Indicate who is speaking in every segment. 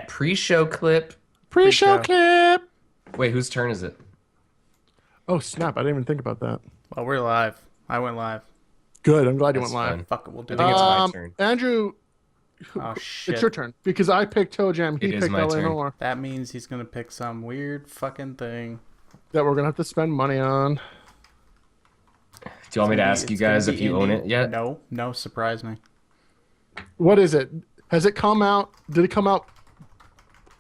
Speaker 1: Pre-show clip.
Speaker 2: Pre-show clip.
Speaker 1: Wait, whose turn is it?
Speaker 2: Oh, snap. I didn't even think about that.
Speaker 3: Well, we're live. I went live.
Speaker 2: Good. I'm glad you
Speaker 1: That's
Speaker 2: went live.
Speaker 1: fun.
Speaker 3: Fuck it, we'll do
Speaker 1: I
Speaker 3: it.
Speaker 1: think it's my turn.
Speaker 2: Andrew,
Speaker 3: Oh shit.
Speaker 2: it's your turn. Because I picked Toe Jam. He
Speaker 1: It is
Speaker 2: picked
Speaker 1: my turn.
Speaker 2: Eleanor.
Speaker 3: That means he's gonna pick some weird fucking thing.
Speaker 2: That we're going to have to spend money on.
Speaker 1: Do you want me to ask you guys if you own it yet?
Speaker 3: No, surprise me.
Speaker 2: What is it? Has it come out? Did it come out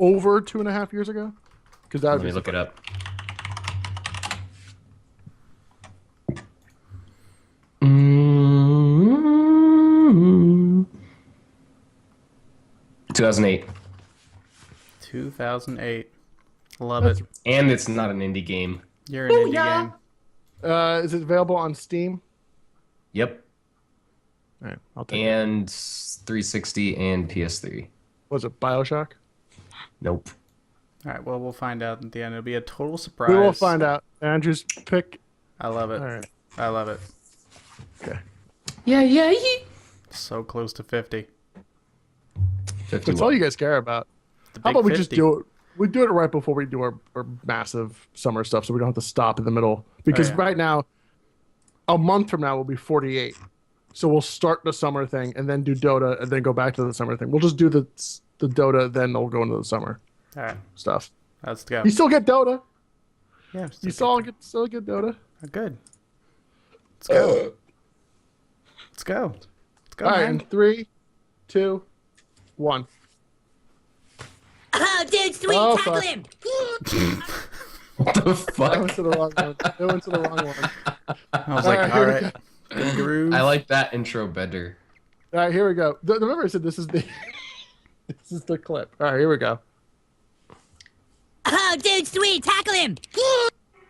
Speaker 2: over 2.5 years ago? Because that would
Speaker 1: Let me
Speaker 2: be
Speaker 1: look it up. Mm-hmm. 2008.
Speaker 3: 2008. Love it.
Speaker 1: And it's not an indie game.
Speaker 3: You're an indie game.
Speaker 2: Is it available on Steam?
Speaker 1: Yep.
Speaker 2: All right, I'll take it.
Speaker 1: And 360 and PS3.
Speaker 2: Was it BioShock?
Speaker 1: Nope.
Speaker 3: All right. Well, we'll find out at the end. It'll be a total surprise.
Speaker 2: We will find out. Andrew's pick.
Speaker 3: I love it.
Speaker 2: All right.
Speaker 3: I love it.
Speaker 2: Okay.
Speaker 1: Yeah.
Speaker 3: So close to 50.
Speaker 1: 50
Speaker 2: That's all you guys care about.
Speaker 3: The
Speaker 2: How
Speaker 3: big
Speaker 2: about we just
Speaker 3: 50.
Speaker 2: do it? We do it right before we do our massive summer stuff, so we don't have to stop in the middle. Because
Speaker 3: yeah.
Speaker 2: right now, a month from now will be 48. So we'll start the summer thing and then do Dota and then go back to the summer thing. We'll just do the Dota, then we'll go into the summer
Speaker 3: All right.
Speaker 2: stuff.
Speaker 3: Let's go.
Speaker 2: You still get Dota.
Speaker 3: Yeah.
Speaker 2: You still get Dota.
Speaker 3: Good. Let's go. Let's go. Let's go,
Speaker 2: All right,
Speaker 3: man.
Speaker 2: in 3, 2, 1.
Speaker 4: Oh, dude, sweet,
Speaker 2: Oh,
Speaker 4: tackle
Speaker 2: fuck.
Speaker 4: him!
Speaker 1: What the
Speaker 2: I
Speaker 1: fuck?
Speaker 2: went to the wrong one. I went to the wrong one.
Speaker 3: I was
Speaker 2: All
Speaker 3: like,
Speaker 2: right,
Speaker 3: all
Speaker 2: here we
Speaker 3: right. Good groove.
Speaker 1: I like that intro better.
Speaker 2: All right, here we go. Remember I said this is the this is the clip. All right, here we go.
Speaker 4: Oh, dude, sweet, tackle him!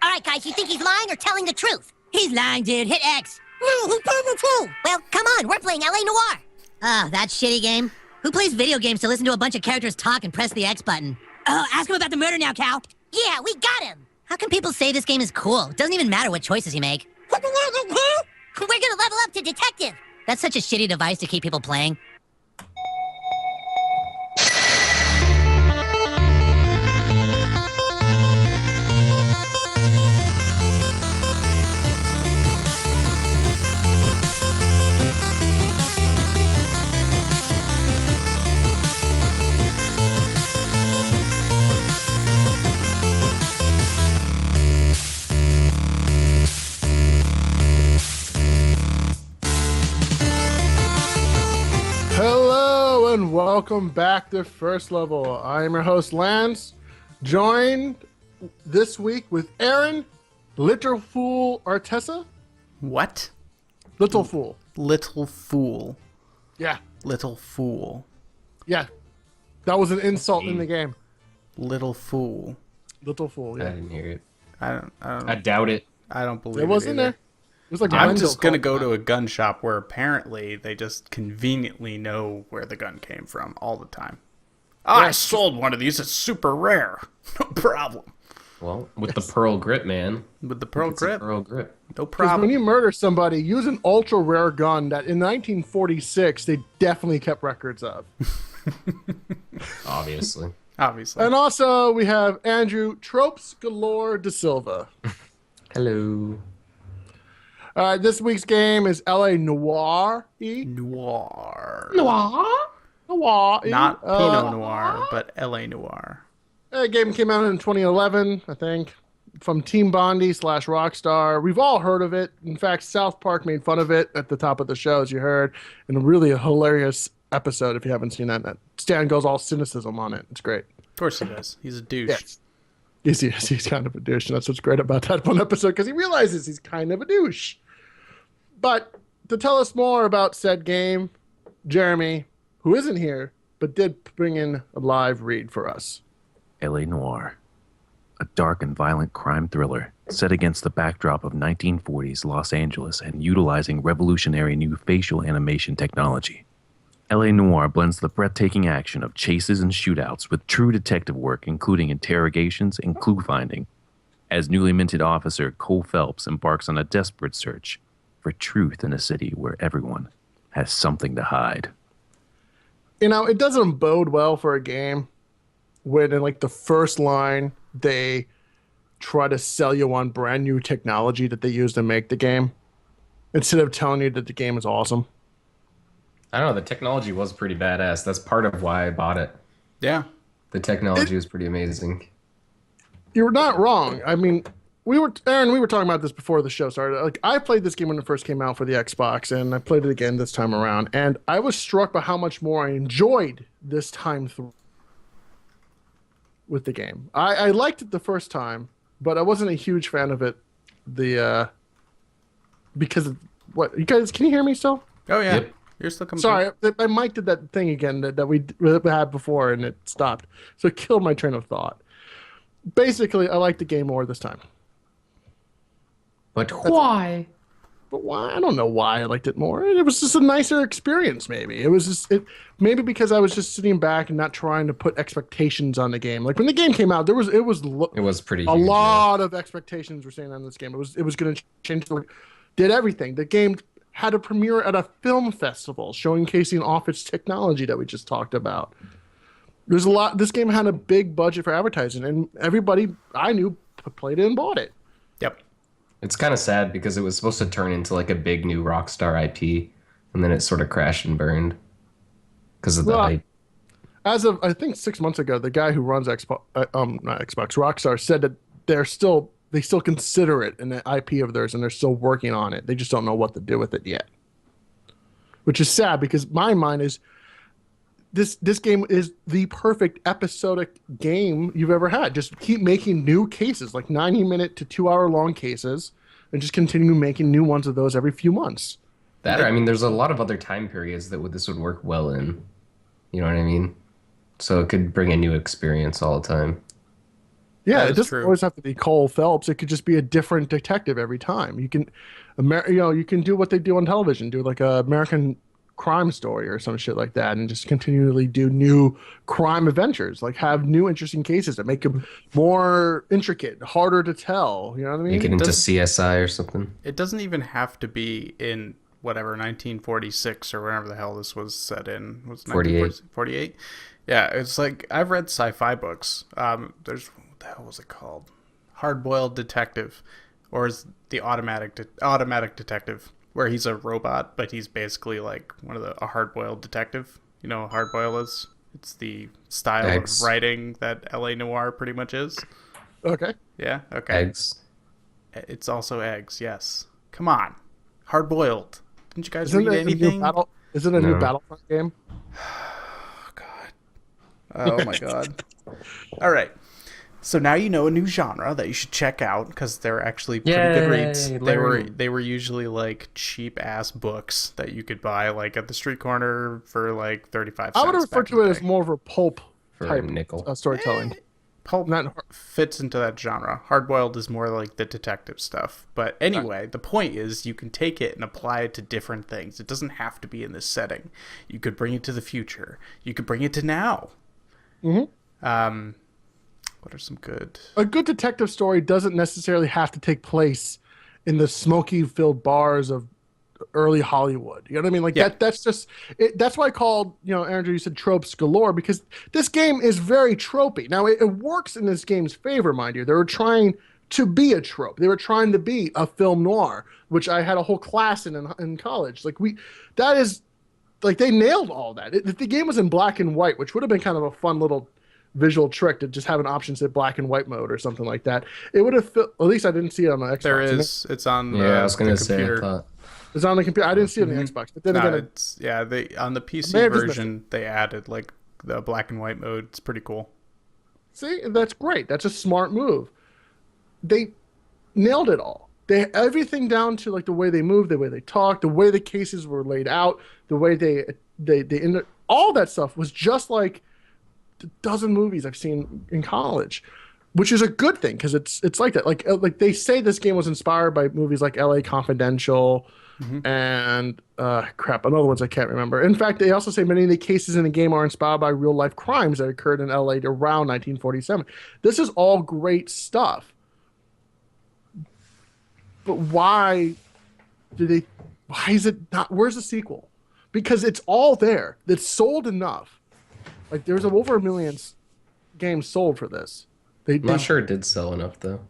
Speaker 4: All right, guys, you think he's lying or telling the truth? He's lying, dude. Hit X. No, he's telling the truth. Well, come on, we're playing LA Noire. Oh, that shitty game. Who plays video games to listen to a bunch of characters talk and press the X button? Oh, ask him about the murder now, Cal. Yeah, we got him. How can people say this game is cool? It doesn't even matter what choices you make. We're gonna level up to detective. That's such a shitty device to keep people playing.
Speaker 2: Hello and welcome back to First Level. I am your host Lance, joined this week with Aaron, Little Fool Artesa.
Speaker 3: What?
Speaker 2: Little Fool.
Speaker 3: Little fool.
Speaker 2: Yeah,
Speaker 3: Little fool.
Speaker 2: yeah. That was an insult in the game.
Speaker 3: Little fool.
Speaker 2: Little Fool.
Speaker 1: I
Speaker 2: Yeah,
Speaker 1: didn't hear it.
Speaker 3: I
Speaker 1: I doubt it.
Speaker 3: don't believe
Speaker 2: it was in
Speaker 3: either.
Speaker 2: there. It was like
Speaker 3: I'm
Speaker 2: Wendell
Speaker 3: just gonna
Speaker 2: called
Speaker 3: go
Speaker 2: it.
Speaker 3: to a gun shop where apparently they just conveniently know where the gun came from all the time. I sold one of these. It's super rare. No problem.
Speaker 1: Well, with the pearl grip, man.
Speaker 3: With the pearl
Speaker 1: It's a
Speaker 3: grip,
Speaker 1: pearl grip.
Speaker 3: no
Speaker 2: 'Cause when
Speaker 3: problem.
Speaker 2: you murder somebody, use an ultra rare gun that in 1946 they definitely kept records of.
Speaker 1: Obviously.
Speaker 3: Obviously.
Speaker 2: And also we have Andrew Tropes Galore da Silva.
Speaker 1: Hello.
Speaker 2: This week's game is LA Noire.
Speaker 3: Noir.
Speaker 2: Noire.
Speaker 3: Not Pinot Noir, but L.A. Noir.
Speaker 2: The game came out in 2011, I think, from Team Bondi / Rockstar. We've all heard of it. In fact, South Park made fun of it at the top of the show, as you heard, in a really hilarious episode. If you haven't seen that, Stan goes all cynicism on it. It's great.
Speaker 3: Of course he does. He's a douche.
Speaker 2: Yes. Yes, he is. He's kind of a douche, and that's what's great about that one episode, because he realizes he's kind of a douche. But to tell us more about said game, Jeremy, who isn't here, but did bring in a live read for us.
Speaker 5: L.A. Noire, a dark and violent crime thriller set against the backdrop of 1940s Los Angeles and utilizing revolutionary new facial animation technology. L.A. Noire blends the breathtaking action of chases and shootouts with true detective work, including interrogations and clue finding, as newly minted officer Cole Phelps embarks on a desperate search for truth in a city where everyone has something to hide.
Speaker 2: You know, it doesn't bode well for a game when in like the first line they try to sell you on brand new technology that they use to make the game instead of telling you that the game is awesome.
Speaker 1: I don't know. The technology was pretty badass. That's part of why I bought it.
Speaker 3: Yeah.
Speaker 1: The technology was pretty amazing.
Speaker 2: You're not wrong. I mean, Aaron, we were talking about this before the show started. Like, I played this game when it first came out for the Xbox, and I played it again this time around, and I was struck by how much more I enjoyed this time through with the game. I liked it the first time, but I wasn't a huge fan of it. Because of what you guys can you hear me still?
Speaker 3: Oh yeah.
Speaker 1: Yep.
Speaker 3: You're still coming.
Speaker 2: Sorry, my mic did that thing again that we had before, and it stopped, so it killed my train of thought. Basically, I liked the game more this time.
Speaker 1: But why?
Speaker 2: But why? I don't know why I liked it more. It was just a nicer experience, maybe. It was just maybe because I was just sitting back and not trying to put expectations on the game. Like when the game came out, it was
Speaker 1: Pretty
Speaker 2: a
Speaker 1: huge,
Speaker 2: lot of expectations were saying on this game. It was going to change. Did everything. The game had a premiere at a film festival, showcasing off its technology that we just talked about. There's a lot. This game had a big budget for advertising, and everybody I knew played it and bought it.
Speaker 3: Yep.
Speaker 1: It's kind of sad because it was supposed to turn into like a big new Rockstar IP, and then it sort of crashed and burned because of the hype.
Speaker 2: As of I think 6 months ago, the guy who runs not Xbox, Rockstar said that they still consider it an IP of theirs, and they're still working on it. They just don't know what to do with it yet, which is sad because my mind is this game is the perfect episodic game you've ever had. Just keep making new cases, like 90-minute to 2-hour long cases, and just continue making new ones of those every few months.
Speaker 1: I mean, there's a lot of other time periods that this would work well in. You know what I mean? So it could bring a new experience all the time.
Speaker 2: Yeah,
Speaker 3: That
Speaker 2: it
Speaker 3: is
Speaker 2: doesn't
Speaker 3: true.
Speaker 2: always have to be Cole Phelps. It could just be a different detective every time. You can, you can do what they do on television, do like a American Crime Story or some shit like that, and just continually do new crime adventures. Like have new interesting cases that make them more intricate, harder to tell. You know what I mean?
Speaker 1: Make it into CSI or something.
Speaker 3: It doesn't even have to be in whatever 1946 or whatever the hell this was set in. Was 48? Yeah, it's like I've read sci-fi books. There's what the hell was it called? Hard-boiled Detective, or is the automatic detective, where he's a robot, but he's basically like a hard-boiled detective. You know what hard-boil is? It's the style
Speaker 1: Eggs.
Speaker 3: of writing that LA Noire pretty much is.
Speaker 2: Okay.
Speaker 3: Yeah. Okay.
Speaker 1: Eggs.
Speaker 3: It's also eggs. Yes. Come on. Hard-boiled. Didn't you guys read anything?
Speaker 2: Is it a new
Speaker 1: No.
Speaker 2: Battlefront game?
Speaker 3: Oh my god. All right. So now you know a new genre that you should check out because they're actually pretty good reads.
Speaker 1: Yay,
Speaker 3: They were usually like cheap ass books that you could buy like at the street corner for like 35 cents.
Speaker 2: I would refer
Speaker 3: back in
Speaker 2: to
Speaker 3: the
Speaker 2: it as
Speaker 3: day.
Speaker 2: more of a pulp
Speaker 1: For
Speaker 2: type
Speaker 1: a nickel.
Speaker 2: storytelling.
Speaker 3: Pulp
Speaker 2: Not
Speaker 3: fits into that genre. Hardboiled is more like the detective stuff. But anyway, the point is you can take it and apply it to different things. It doesn't have to be in this setting. You could bring it to the future. You could bring it to now.
Speaker 2: Mm-hmm.
Speaker 3: What are some good?
Speaker 2: A good detective story doesn't necessarily have to take place in the smoky-filled bars of early Hollywood. You know what I mean? Like
Speaker 3: Yeah.
Speaker 2: that's just it, that's why I called, Andrew, you said tropes galore, because this game is very tropey. Now it works in this game's favor, mind you. They were trying to be a trope. They were trying to be a film noir, which I had a whole class in college. Like they nailed all that. If the game was in black and white, which would have been kind of a fun little visual trick to just have an option set black and white mode or something like that, it would have at least I didn't see it on the Xbox.
Speaker 3: There is. It's on.
Speaker 1: Yeah, I was
Speaker 3: the
Speaker 1: gonna say. I
Speaker 3: computer.
Speaker 1: thought.
Speaker 2: It's on the computer. I didn't see it on the Xbox, but then
Speaker 3: No,
Speaker 2: again,
Speaker 3: it's They on the PC
Speaker 2: may have just missed
Speaker 3: version they added like the black and white mode. It's pretty cool.
Speaker 2: see, that's great. That's a smart move. They nailed it all. Everything down to like the way they moved, the way they talked, the way the cases were laid out, the way they ended, all that stuff was just like a dozen movies I've seen in college, which is a good thing because it's like that. Like they say this game was inspired by movies like L.A. Confidential and another ones I can't remember. In fact, they also say many of the cases in the game are inspired by real life crimes that occurred in L.A. around 1947. This is all great stuff. But why is it not, where's the sequel? Because it's all there. It's sold enough. Like there's over 1 million games sold for this. They,
Speaker 1: I'm not
Speaker 2: they
Speaker 1: sure it did sell enough though.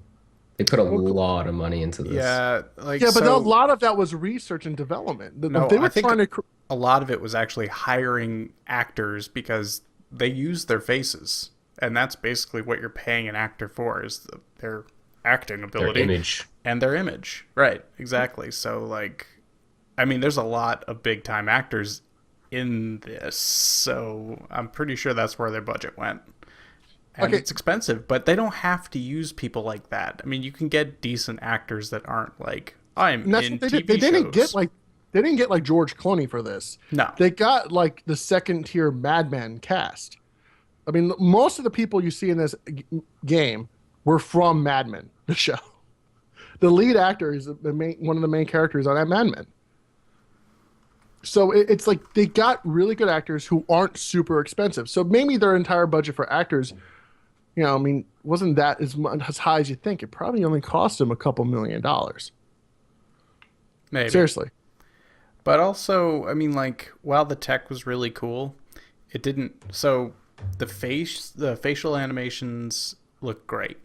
Speaker 1: They put a lot of money into this.
Speaker 3: Yeah, like
Speaker 2: yeah, but a
Speaker 3: so.
Speaker 2: lot of that was research and development. Like,
Speaker 3: No,
Speaker 2: they
Speaker 3: I
Speaker 2: were
Speaker 3: think
Speaker 2: trying to.
Speaker 3: a lot of it was actually hiring actors because they use their faces, and that's basically what you're paying an actor for is their acting
Speaker 1: Their
Speaker 3: ability
Speaker 1: image.
Speaker 3: and their image. Right, exactly. So like, I mean, there's a lot of big time actors in this, so I'm pretty sure that's where their budget went. And
Speaker 2: Okay.
Speaker 3: it's expensive, but they don't have to use people like that. I mean, you can get decent actors that aren't like I'm
Speaker 2: And that's
Speaker 3: in
Speaker 2: what they
Speaker 3: TV
Speaker 2: did. They didn't
Speaker 3: shows.
Speaker 2: get like they didn't get like George Clooney for this.
Speaker 3: No.
Speaker 2: They got like the second tier Mad Men cast. I mean, most of the people you see in this game were from Mad Men, the show. The lead actor is one of the main characters on that Mad Men. So it's like they got really good actors who aren't super expensive. So maybe their entire budget for actors, I mean, wasn't that as high as you think. It probably only cost them a couple $1,000,000.
Speaker 3: Maybe.
Speaker 2: Seriously.
Speaker 3: But also, I mean, like, while the tech was really cool, it didn't. So the facial animations look great.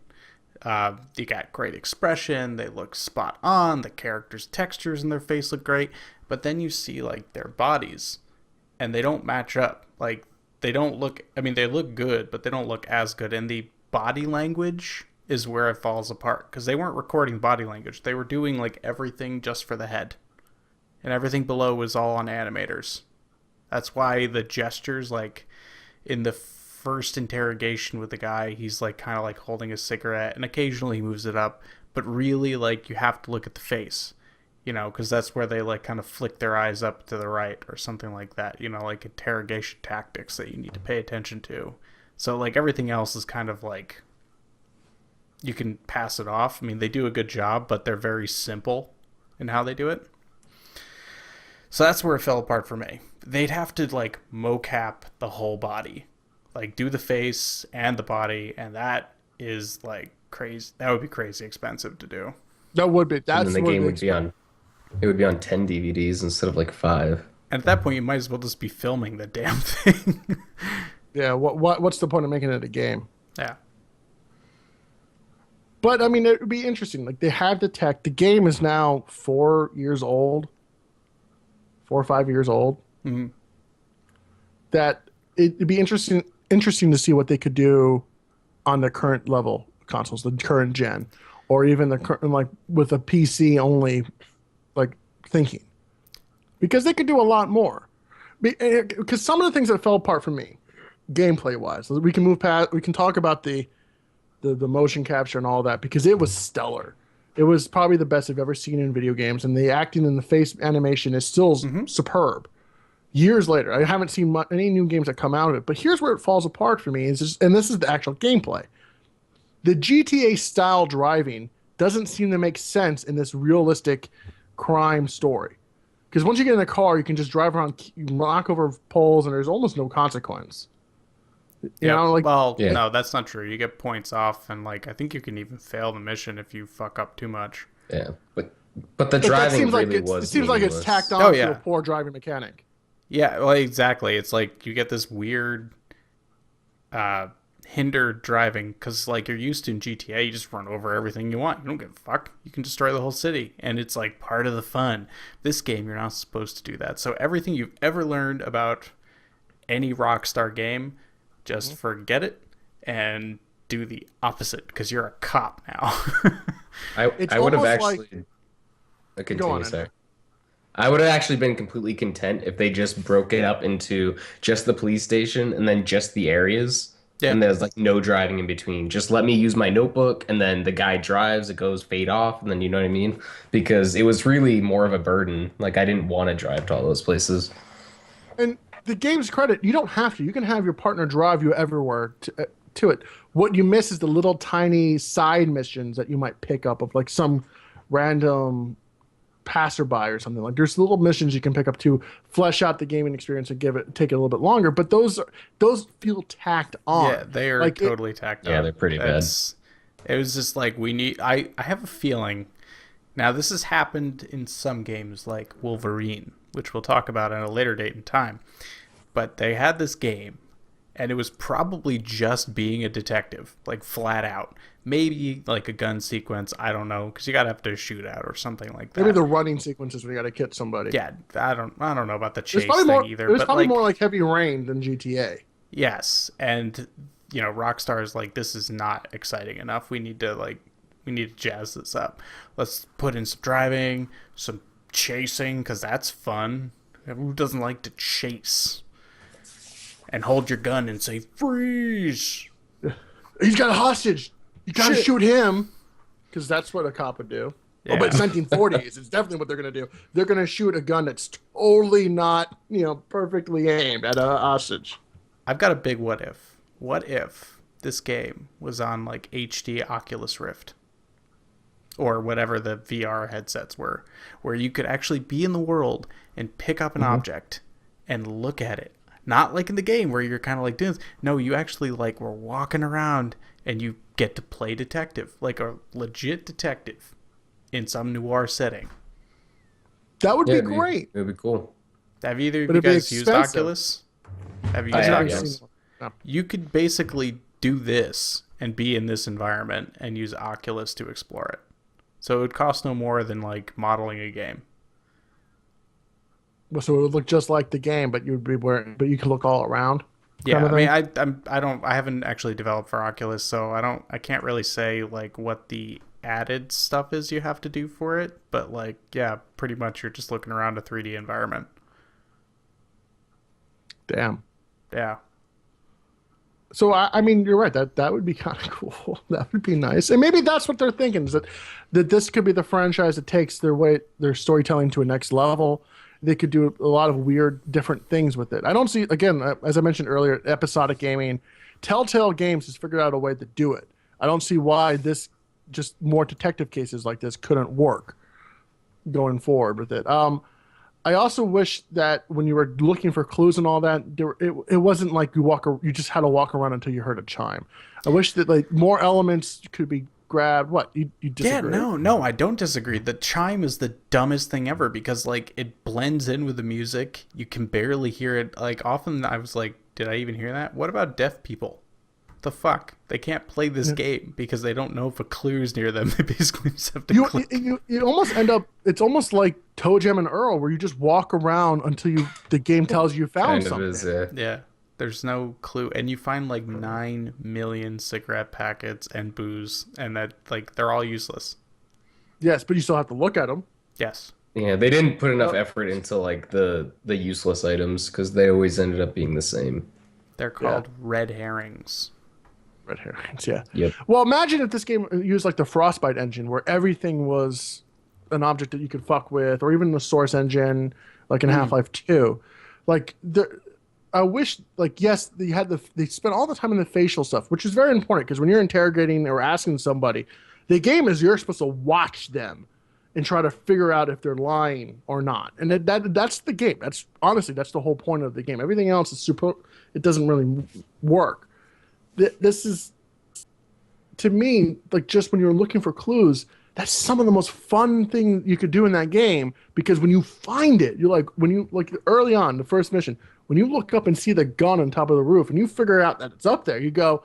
Speaker 3: You got great expression. They look spot on. The characters' textures in their face look great. But then you see like their bodies, and they don't match up. Like they don't look. I mean, they look good, but they don't look as good. And the body language is where it falls apart because they weren't recording body language. They were doing like everything just for the head, and everything below was all on animators. That's why the gestures, like in the first interrogation with the guy, he's like kind of like holding a cigarette, and occasionally he moves it up, but really like you have to look at the face, because that's where they like kind of flick their eyes up to the right or something like that, like interrogation tactics that you need to pay attention to. So like everything else is kind of like you can pass it off. I mean, they do a good job, but they're very simple in how they do it. So that's where it fell apart for me. They'd have to like mocap the whole body, like do the face and the body, and that is like crazy. That would be crazy expensive to do.
Speaker 2: That would be.
Speaker 1: And
Speaker 2: That's
Speaker 1: then the
Speaker 2: what
Speaker 1: game
Speaker 2: they
Speaker 1: would be on. It would be on 10 DVDs instead of like 5.
Speaker 3: And at that point, you might as well just be filming the damn thing.
Speaker 2: Yeah. What's the point of making it a game?
Speaker 3: Yeah.
Speaker 2: But I mean, it would be interesting. Like they have the tech. The game is now 4 years old, 4 or 5 years old.
Speaker 3: Mm-hmm.
Speaker 2: That it'd be interesting to see what they could do on the current level consoles, the current gen, or even the current like with a PC only, like thinking, because they could do a lot more. Because some of the things that fell apart for me, gameplay wise, we can move past. We can talk about the motion capture and all that because it was stellar. It was probably the best I've ever seen in video games, and the acting and the face animation is still superb. Years later, I haven't seen any new games that come out of it, but here's where it falls apart for me. And this is the actual gameplay. The GTA style driving doesn't seem to make sense in this realistic crime story. Because once you get in a car, you can just drive around, you knock over poles, and there's almost no consequence.
Speaker 3: No, that's not true. You get points off, and like I think you can even fail the mission if you fuck up too much.
Speaker 1: Yeah, but the driving really was.
Speaker 2: It seems like it's tacked on to a poor driving mechanic.
Speaker 3: Yeah, well, exactly. It's like you get this weird hindered driving because like you're used to in GTA, you just run over everything you want. You don't give a fuck. You can destroy the whole city, and it's like part of the fun. This game, you're not supposed to do that. So everything you've ever learned about any Rockstar game, just forget it and do the opposite because you're a cop now.
Speaker 1: I would have actually
Speaker 2: continue,
Speaker 1: sir. I would have actually been completely content if they just broke it up into just the police station and then just the areas. Yeah. And there's like no driving in between. Just let me use my notebook, and then the guy drives, it goes fade off, and then you know what I mean? Because it was really more of a burden. Like I didn't want to drive to all those places.
Speaker 2: And the game's credit, you don't have to. You can have your partner drive you everywhere to it. What you miss is the little tiny side missions that you might pick up of like some random passerby or something. Like there's little missions you can pick up to flesh out the gaming experience and take it a little bit longer. But those feel tacked on.
Speaker 3: Yeah, they are like totally tacked on.
Speaker 1: Yeah, they're pretty bad.
Speaker 3: It was just like I have a feeling. Now this has happened in some games like Wolverine, which we'll talk about at a later date and time. But they had this game, and it was probably just being a detective, like flat out. Maybe like a gun sequence, I don't know, because you gotta have to shoot out or something like that.
Speaker 2: Maybe the running sequences where you gotta hit somebody.
Speaker 3: Yeah, I don't know about the chase
Speaker 2: Probably
Speaker 3: thing
Speaker 2: more,
Speaker 3: either.
Speaker 2: it was
Speaker 3: but
Speaker 2: probably
Speaker 3: like,
Speaker 2: more like Heavy Rain than GTA.
Speaker 3: yes, and you know, Rockstar is like, this is not exciting enough. We need to jazz this up. Let's put in some driving, some chasing, because that's fun. Who doesn't like to chase? And hold your gun and say, freeze!
Speaker 2: He's got a hostage. You gotta shoot him. Because that's what a cop would do.
Speaker 3: Yeah.
Speaker 2: Oh, but it's 1940s. It's definitely what they're going to do. They're going to shoot a gun that's totally not, perfectly aimed at a hostage.
Speaker 3: I've got a big what if. What if this game was on like HD Oculus Rift? Or whatever the VR headsets were, where you could actually be in the world and pick up an object and look at it. Not like in the game where you're kind of like doing this. No, you actually like were walking around and you get to play detective, like a legit detective in some noir setting.
Speaker 2: That would be great.
Speaker 1: It would be cool.
Speaker 3: Have either of you guys used Oculus? Have you used Oculus?
Speaker 2: No.
Speaker 3: You could basically do this and be in this environment and use Oculus to explore it. So it would cost no more than like modeling a game.
Speaker 2: So it would look just like the game, but you'd be wearing, but you can look all around.
Speaker 3: Yeah, I mean, I haven't actually developed for Oculus, so I can't really say like what the added stuff is you have to do for it, but like, yeah, pretty much you're just looking around a 3D environment.
Speaker 2: Damn.
Speaker 3: Yeah.
Speaker 2: So I mean, you're right. That would be kind of cool. That would be nice, and maybe that's what they're thinking, is that this could be the franchise that takes their storytelling to a next level. They could do a lot of weird, different things with it. I don't see, again, as I mentioned earlier, episodic gaming. Telltale Games has figured out a way to do it. I don't see why this, just more detective cases like this, couldn't work going forward with it. I also wish that when you were looking for clues and all that, it wasn't like you just had to walk around until you heard a chime. I wish that like more elements could be grabbed. What, you disagree?
Speaker 3: Yeah, no, I don't disagree. The chime is the dumbest thing ever because like it blends in with the music. You can barely hear it. Like often I was like, did I even hear that? What about deaf people? The fuck? They can't play this game because they don't know if a clue is near them. They basically just have to click.
Speaker 2: You almost end up, it's almost like Toe Jam and Earl, where you just walk around until the game tells you found something.
Speaker 3: Yeah. There's no clue. And you find like 9 million cigarette packets and booze, and that like they're all useless.
Speaker 2: Yes, but you still have to look at them.
Speaker 3: Yes.
Speaker 1: Yeah, they didn't put enough effort into like the useless items because they always ended up being the same.
Speaker 3: They're called red herrings.
Speaker 2: Red herrings, yeah.
Speaker 1: Yep.
Speaker 2: Well, imagine if this game used like the Frostbite engine, where everything was an object that you could fuck with, or even the Source engine, like in Half-Life 2. Like I wish, like, yes, they spent all the time in the facial stuff, which is very important because when you're interrogating or asking somebody, the game is you're supposed to watch them and try to figure out if they're lying or not. And that's the game. That's honestly, that's the whole point of the game. Everything else is it doesn't really work. This is, to me, like, just when you're looking for clues, that's some of the most fun thing you could do in that game, because when you find it, you're like, early on, the first mission, when you look up and see the gun on top of the roof and you figure out that it's up there, you go,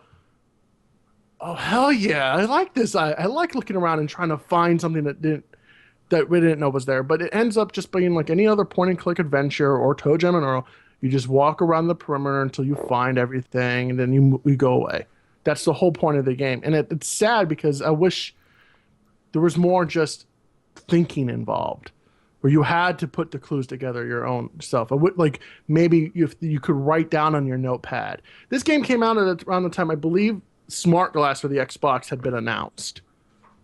Speaker 2: oh, hell yeah, I like this. I like looking around and trying to find something that we didn't know was there. But it ends up just being like any other point-and-click adventure or Toe Jam and Earl. You just walk around the perimeter until you find everything, and then you go away. That's the whole point of the game. And it's sad because I wish there was more just thinking involved, where you had to put the clues together your own self. I would, like, maybe if you could write down on your notepad. This game came out around the time, I believe, Smart Glass for the Xbox had been announced.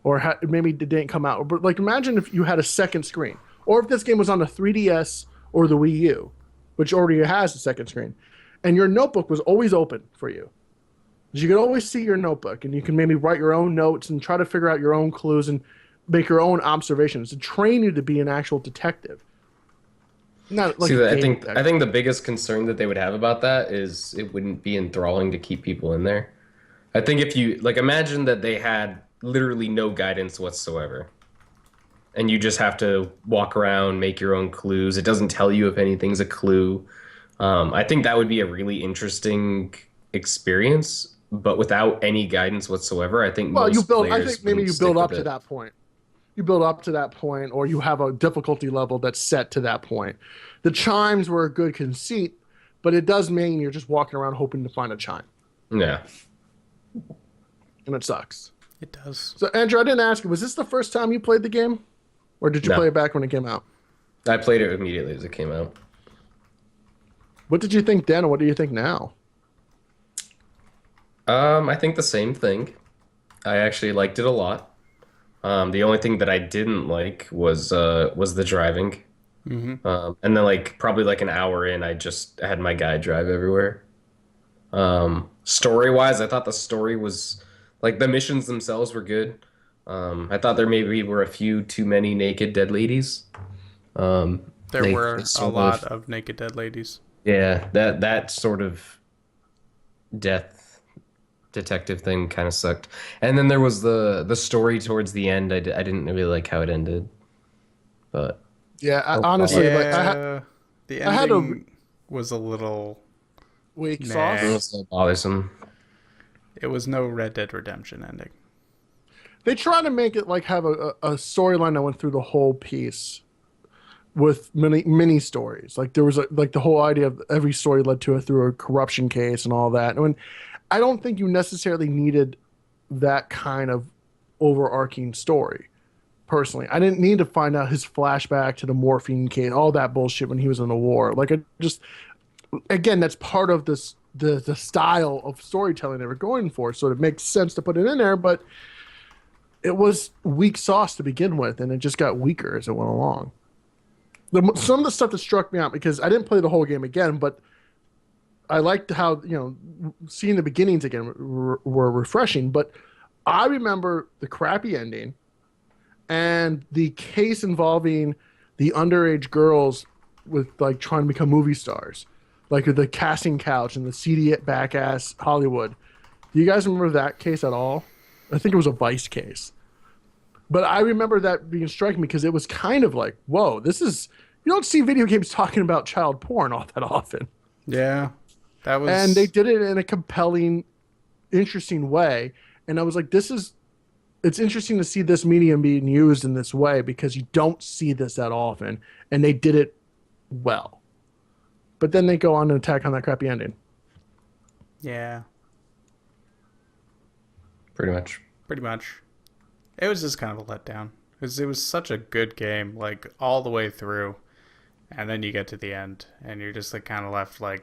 Speaker 2: Or maybe it didn't come out. But like, imagine if you had a second screen. Or if this game was on the 3DS or the Wii U, which already has a second screen. And your notebook was always open for you. You could always see your notebook, and you can maybe write your own notes and try to figure out your own clues and make your own observations to train you to be an actual detective. Not like
Speaker 1: See, I think the biggest concern that they would have about that is it wouldn't be enthralling to keep people in there. I think if you, like, imagine that they had literally no guidance whatsoever, and you just have to walk around, make your own clues. It doesn't tell you if anything's a clue. I think that would be a really interesting experience, but without any guidance whatsoever. I think
Speaker 2: Well, you
Speaker 1: most
Speaker 2: build. I
Speaker 1: players
Speaker 2: think maybe
Speaker 1: wouldn't
Speaker 2: you
Speaker 1: stick
Speaker 2: build
Speaker 1: with
Speaker 2: up to
Speaker 1: it.
Speaker 2: that point. You build up to that point, or you have a difficulty level that's set to that point. The chimes were a good conceit, but it does mean you're just walking around hoping to find a chime,
Speaker 1: Yeah.
Speaker 2: and it sucks.
Speaker 3: It does.
Speaker 2: So, Andrew, I didn't ask you, was this the first time you played the game, or did you
Speaker 1: No.
Speaker 2: play it back when it came out?
Speaker 1: I played it immediately as it came out.
Speaker 2: What did you think then, and what do you think now?
Speaker 1: I think the same thing. I actually liked it a lot. The only thing that I didn't like was the driving. And then like probably like an hour in, I just had my guy drive everywhere. Story wise, I thought the story was like the missions themselves were good. I thought there maybe were a few too many naked dead ladies.
Speaker 3: There were
Speaker 1: they
Speaker 3: a
Speaker 1: sort
Speaker 3: lot
Speaker 1: of
Speaker 3: of naked dead ladies.
Speaker 1: yeah, that sort of death detective thing kind of sucked. And then there was the story towards the end. I didn't really like how it ended, but
Speaker 2: Yeah,
Speaker 1: Oh,
Speaker 2: honestly,
Speaker 3: Yeah,
Speaker 2: like
Speaker 3: the
Speaker 2: I had a
Speaker 3: ending was a little.
Speaker 2: weak
Speaker 3: Nah.
Speaker 2: sauce.
Speaker 1: it was so bothersome.
Speaker 3: It was no Red Dead Redemption ending.
Speaker 2: They tried to make it like have a storyline that went through the whole piece with mini stories. Like there was like the whole idea of every story led to through a corruption case and all that. And I don't think you necessarily needed that kind of overarching story. Personally, I didn't need to find out his flashback to the morphine case, all that bullshit when he was in the war. Like I just, again, that's part of this the style of storytelling they were going for. So it makes sense to put it in there, but it was weak sauce to begin with, and it just got weaker as it went along. Some of the stuff that struck me out, because I didn't play the whole game again, but I liked how, seeing the beginnings again were refreshing. But I remember the crappy ending and the case involving the underage girls with like trying to become movie stars, like the casting couch and the seedy back ass Hollywood. Do you guys remember that case at all? I think it was a Vice case. But I remember that being striking because it was kind of like, whoa, this is, you don't see video games talking about child porn all that often.
Speaker 3: Yeah, that was.
Speaker 2: And they did it in a compelling, interesting way. And I was like, it's interesting to see this medium being used in this way because you don't see this that often. And they did it well. But then they go on to attack on that crappy ending.
Speaker 3: Yeah,
Speaker 1: Pretty much.
Speaker 3: pretty much. It was just kind of a letdown because it was such a good game, like all the way through, and then you get to the end and you're just like kind of left like,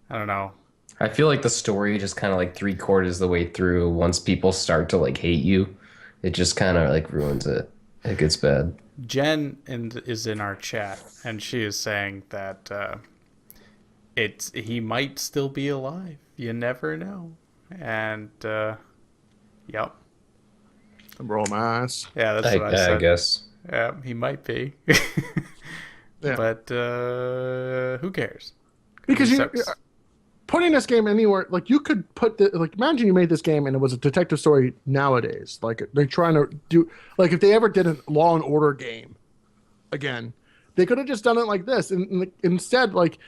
Speaker 3: I don't know.
Speaker 1: I feel like the story just kind of like 3/4 the way through. Once people start to like hate you, it just kind of like ruins it. It gets bad.
Speaker 3: Jen is in our chat, and she is saying that he might still be alive. You never know. And yep,
Speaker 2: Roll my eyes.
Speaker 3: yeah, that's what I
Speaker 1: I
Speaker 3: said.
Speaker 1: guess.
Speaker 3: Yeah, he might be.
Speaker 2: Yeah.
Speaker 3: But who cares?
Speaker 2: Because
Speaker 3: It
Speaker 2: you
Speaker 3: sucks.
Speaker 2: putting this game anywhere, like you could put the, like imagine you made this game and it was a detective story nowadays. Like they're trying to do, like if they ever did a Law and Order game again, they could have just done it like this. And instead, like,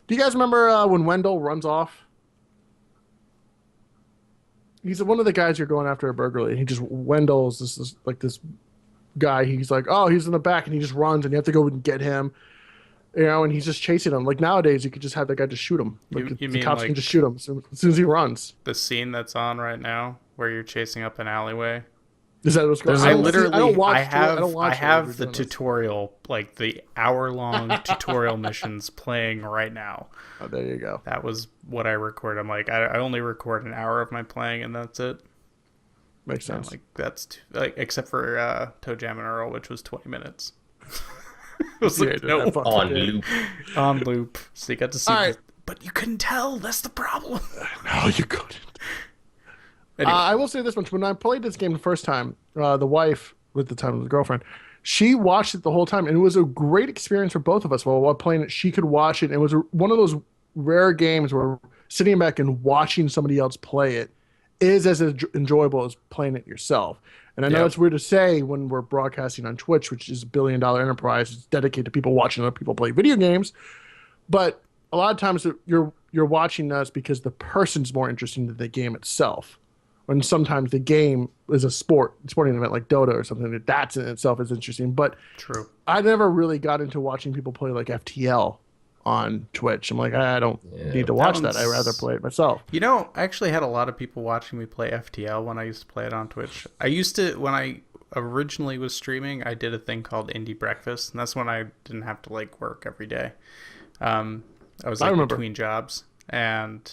Speaker 2: do you guys remember when Wendell runs off? He's one of the guys you're going after a burglary. He just Wendell's this guy. He's like, oh, he's in the back, and he just runs, and you have to go and get him. And he's just chasing him. Like nowadays, you could just have that guy just shoot him. Like,
Speaker 3: You
Speaker 2: the
Speaker 3: mean
Speaker 2: cops
Speaker 3: like
Speaker 2: can just shoot him as soon as he runs.
Speaker 3: the scene that's on right now, where you're chasing up an alleyway?
Speaker 2: Is that what's going on?
Speaker 3: I
Speaker 2: the
Speaker 3: have the tutorial, like the hour-long tutorial missions playing right now.
Speaker 2: Oh, there you go.
Speaker 3: That was what I record. I'm like, I only record an hour of my playing, and that's it.
Speaker 2: Makes
Speaker 3: I'm
Speaker 2: sense.
Speaker 3: like, that's like, except for Toe Jam and Earl, which was 20 minutes. It was
Speaker 2: Yeah,
Speaker 3: like,
Speaker 2: dude,
Speaker 3: no,
Speaker 2: that fucking
Speaker 1: On
Speaker 2: did.
Speaker 1: loop.
Speaker 3: on loop. So you got to see,
Speaker 2: All right.
Speaker 3: but you couldn't tell. That's the problem.
Speaker 2: No, you couldn't.
Speaker 3: Anyway,
Speaker 2: I will say this much: when I played this game the first time, the wife, with the time was the girlfriend, she watched it the whole time, and it was a great experience for both of us. While playing it, she could watch it, and it was one of those rare games where sitting back and watching somebody else play it is as enjoyable as playing it yourself. And I know
Speaker 3: Yeah.
Speaker 2: it's weird to say when we're broadcasting on Twitch, which is a billion-dollar enterprise, it's dedicated to people watching other people play video games, but a lot of times you're watching us because the person's more interesting than the game itself. And sometimes the game is a sporting event like Dota or something that's in itself is interesting. But
Speaker 3: True.
Speaker 2: I never really got into watching people play like FTL on Twitch. I'm like, I don't need to watch that. I'd rather play it myself.
Speaker 3: You know, I actually had a lot of people watching me play FTL when I used to play it on Twitch. When I originally was streaming, I did a thing called Indie Breakfast, and that's when I didn't have to like work every day. I was like between jobs, and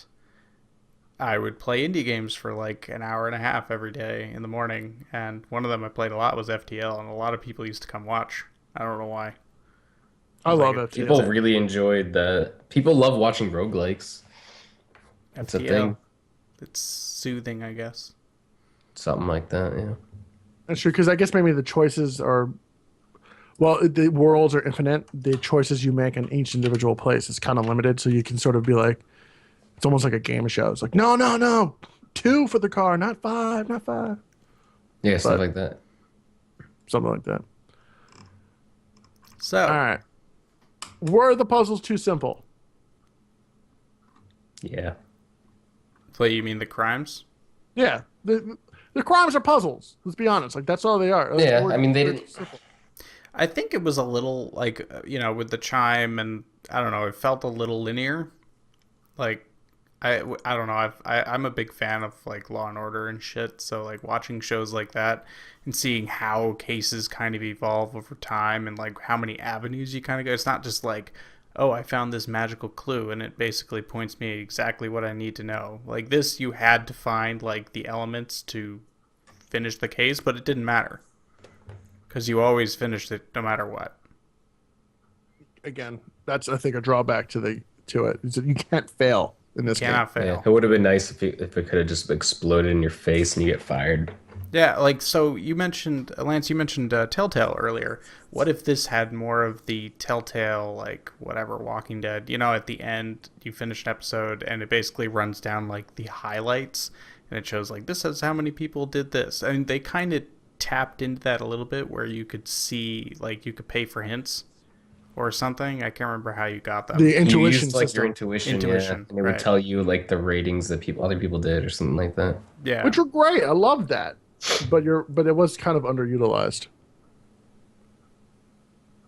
Speaker 3: I would play indie games for like an hour and a half every day in the morning, and one of them I played a lot was FTL, and a lot of people used to come watch. I don't know why.
Speaker 2: I love FTL.
Speaker 1: People really enjoyed that. People love watching roguelikes. It's a thing.
Speaker 3: It's soothing, I guess.
Speaker 1: Something like that, yeah.
Speaker 2: That's true, because I guess maybe the choices are, well, the worlds are infinite. The choices you make in each individual place is kind of limited, so you can sort of be like, it's almost like a game show. It's like, no, 2 for the car, not 5, not 5.
Speaker 1: Yeah, stuff like that.
Speaker 2: Something like that.
Speaker 3: So,
Speaker 2: all right. Were the puzzles too simple?
Speaker 1: Yeah.
Speaker 3: So you mean the crimes?
Speaker 2: Yeah. The crimes are puzzles. Let's be honest. Like, that's all they are.
Speaker 1: Yeah, I mean, they didn't...
Speaker 3: I think it was a little, like, with the chime, and, I don't know, it felt a little linear. Like, I don't know, I'm a big fan of, like, Law and Order and shit, so, like, watching shows like that and seeing how cases kind of evolve over time and, like, how many avenues you kind of go. It's not just like, oh, I found this magical clue and it basically points me exactly what I need to know. Like, this, you had to find, like, the elements to finish the case, but it didn't matter. Because you always finished it no matter what.
Speaker 2: Again, that's, I think, a drawback to it. Is that you can't fail in this game.
Speaker 3: Cannot fail.
Speaker 1: Yeah, it would have been nice if it could have just exploded in your face and you get fired.
Speaker 3: Yeah, like, so you mentioned, Lance, you mentioned Telltale earlier. What if this had more of the Telltale, like, whatever, Walking Dead? You know, at the end, you finish an episode, and it basically runs down, like, the highlights, and it shows, like, this is how many people did this. I mean, they kind of tapped into that a little bit, where you could see, like, you could pay for hints or something. I can't remember how you got them.
Speaker 2: The intuition
Speaker 1: you used, like,
Speaker 2: system.
Speaker 1: your intuition, yeah, and it would tell you, like, the ratings that other people did or something like that.
Speaker 3: Yeah.
Speaker 2: Which were great. I love that. But it was kind of underutilized.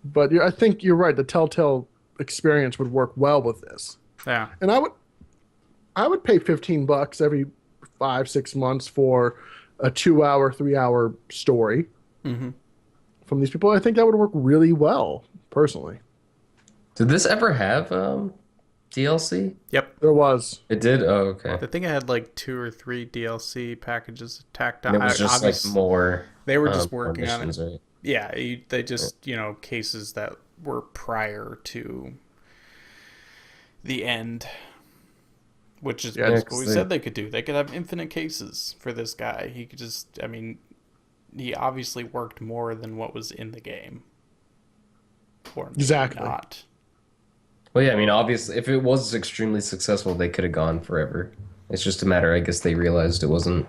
Speaker 2: But I think you're right. The Telltale experience would work well with this.
Speaker 3: Yeah.
Speaker 2: And I would pay $15 every 5-6 months for a 2-hour, 3-hour story from these people. I think that would work really well, personally.
Speaker 1: Did this ever have DLC?
Speaker 3: Yep.
Speaker 2: There was.
Speaker 1: It did? Oh, okay.
Speaker 3: I think it had like 2 or 3 DLC packages tacked on.
Speaker 1: And it was just like more.
Speaker 3: They were just working on it.
Speaker 1: Right?
Speaker 3: Yeah, they just, cases that were prior to the end, which is what we said they could do. They could have infinite cases for this guy. He could just, he obviously worked more than what was in the game. Or
Speaker 2: exactly.
Speaker 3: Not.
Speaker 1: Well, yeah, obviously, if it was extremely successful, they could have gone forever. It's just a matter, I guess they realized it wasn't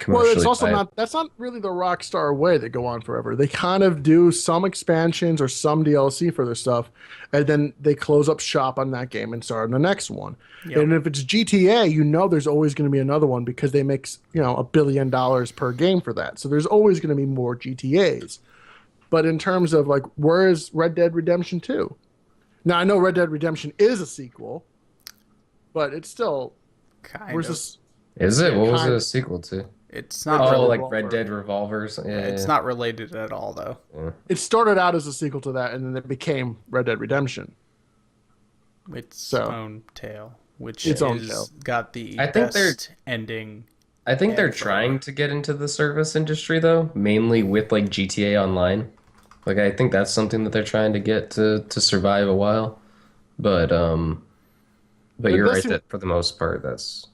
Speaker 1: commercially
Speaker 2: Well, it's also
Speaker 1: viable.
Speaker 2: that's not really the Rockstar way they go on forever. They kind of do some expansions or some DLC for their stuff, and then they close up shop on that game and start on the next one. Yep. And if it's GTA, there's always going to be another one because they make, $1 billion per game for that. So there's always going to be more GTAs. But in terms of, like, where is Red Dead Redemption 2? Now, I know Red Dead Redemption is a sequel, but it's still...
Speaker 3: Kind of.
Speaker 1: Is it? What was it a sequel to?
Speaker 3: It's not...
Speaker 1: like Red Dead Revolvers? Yeah,
Speaker 3: it's not related at all, though.
Speaker 1: Yeah.
Speaker 2: It started out as a sequel to that, and then it became Red Dead Redemption.
Speaker 3: Its own tale, which got the
Speaker 1: best
Speaker 3: ending.
Speaker 1: I think they're trying to get into the service industry, though, mainly with, like, GTA Online. Like, I think that's something that they're trying to get to survive a while. But you're right that for the most part, that's...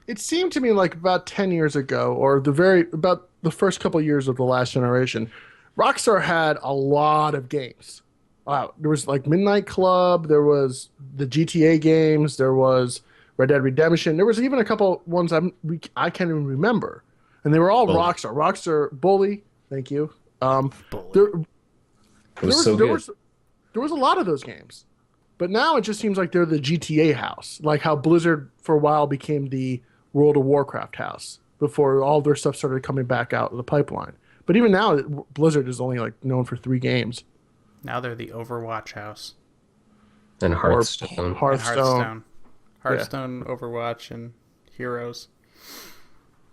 Speaker 2: It seemed to me like about 10 years ago, or about the first couple of years of the last generation, Rockstar had a lot of games. There was, like, Midnight Club, there was the GTA games, there was Red Dead Redemption. There was even a couple ones I can't even remember. And they were all Rockstar. Rockstar Bully, thank you. There was a lot of those games. But now it just seems like they're the GTA house, like how Blizzard for a while became the World of Warcraft house before all their stuff started coming back out of the pipeline. But even now, Blizzard is only like known for 3 games.
Speaker 3: Now they're the Overwatch house.
Speaker 1: And
Speaker 2: Or
Speaker 1: Hearthstone.
Speaker 2: Hearthstone.
Speaker 3: Hearthstone, Overwatch, and Heroes.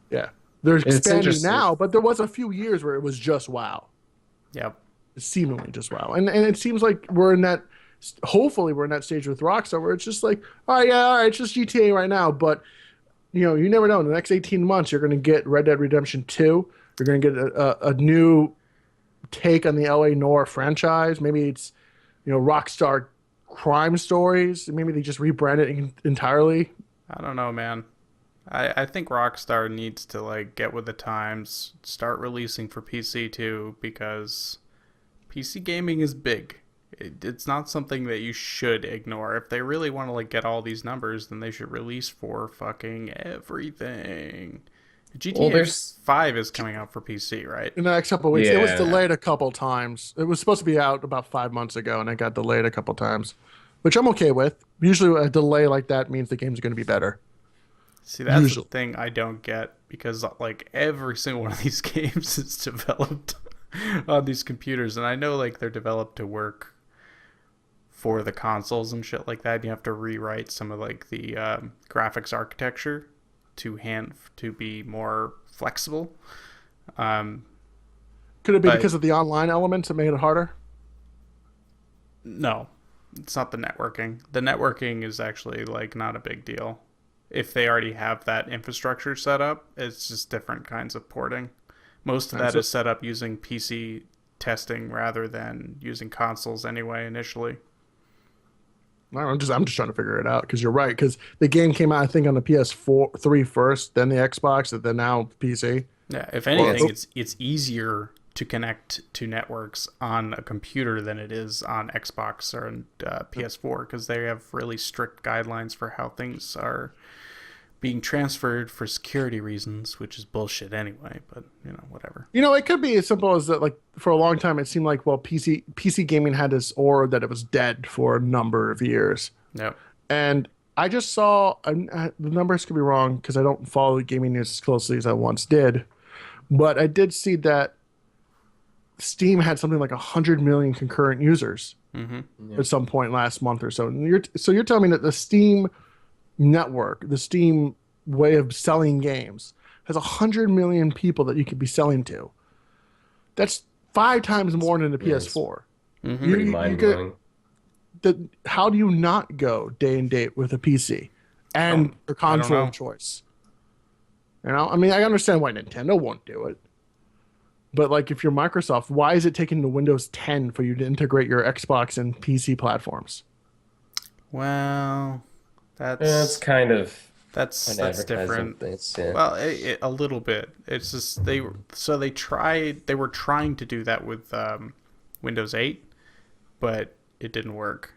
Speaker 2: Yeah. They're
Speaker 1: It's
Speaker 2: expanding
Speaker 1: interesting.
Speaker 2: now, but there was a few years where it was just WoW.
Speaker 3: Yep.
Speaker 2: Seemingly just WoW. And it seems like hopefully we're in that stage with Rockstar where it's just like, all right, it's just GTA right now. But, you never know. In the next 18 months, you're going to get Red Dead Redemption 2. You're going to get a new take on the LA Noire franchise. Maybe it's, Rockstar crime stories. Maybe they just rebrand it entirely.
Speaker 3: I don't know, man. I think Rockstar needs to like get with the times, start releasing for PC too, because PC gaming is big. It's not something that you should ignore. If they really want to like get all these numbers, then they should release for fucking everything. GTA 5 is coming out for PC, right?
Speaker 2: In the next couple of weeks.
Speaker 1: Yeah.
Speaker 2: It was delayed a couple times. It was supposed to be out about 5 months ago, and it got delayed a couple times, which I'm okay with. Usually a delay like that means the game's going to be better.
Speaker 3: See, that's
Speaker 2: Usually.
Speaker 3: the thing I don't get, because like every single one of these games is developed on these computers, and I know like they're developed to work for the consoles and shit like that. You have to rewrite some of like the graphics architecture to be more flexible.
Speaker 2: Could it be because of the online elements that made it harder?
Speaker 3: No, it's not the networking. The networking is actually like not a big deal. If they already have that infrastructure set up, it's just different kinds of porting. Most of that is set up using PC testing rather than using consoles anyway initially.
Speaker 2: I'm just trying to figure it out, because you're right. Because the game came out, I think, on the PS3 first, then the Xbox, and then now PC.
Speaker 3: Yeah, if anything, it's easier to connect to networks on a computer than it is on Xbox or PS4, because they have really strict guidelines for how things are being transferred for security reasons, which is bullshit anyway, but whatever.
Speaker 2: It could be as simple as that. Like, for a long time, it seemed like, well, PC gaming had this aura that it was dead for a number of years.
Speaker 3: Yep.
Speaker 2: And I just saw, the numbers could be wrong because I don't follow gaming news as closely as I once did, but I did see that Steam had something like 100 million concurrent users at some point last month or so. And you're telling me that the Steam network, the Steam way of selling games, has 100 million people that you could be selling to. That's 5 times more than the PS4.
Speaker 1: Pretty mind-blowing.
Speaker 2: How do you not go day and date with a PC and a console of choice? I mean, I understand why Nintendo won't do it. But like, if you're Microsoft, why is it taking the Windows 10 for you to integrate your Xbox and PC platforms?
Speaker 3: Well,
Speaker 1: That's kind of
Speaker 3: that's
Speaker 1: advertising
Speaker 3: different.
Speaker 1: Yeah.
Speaker 3: Well, a little bit. It's just they were trying to do that with Windows 8, but it didn't work.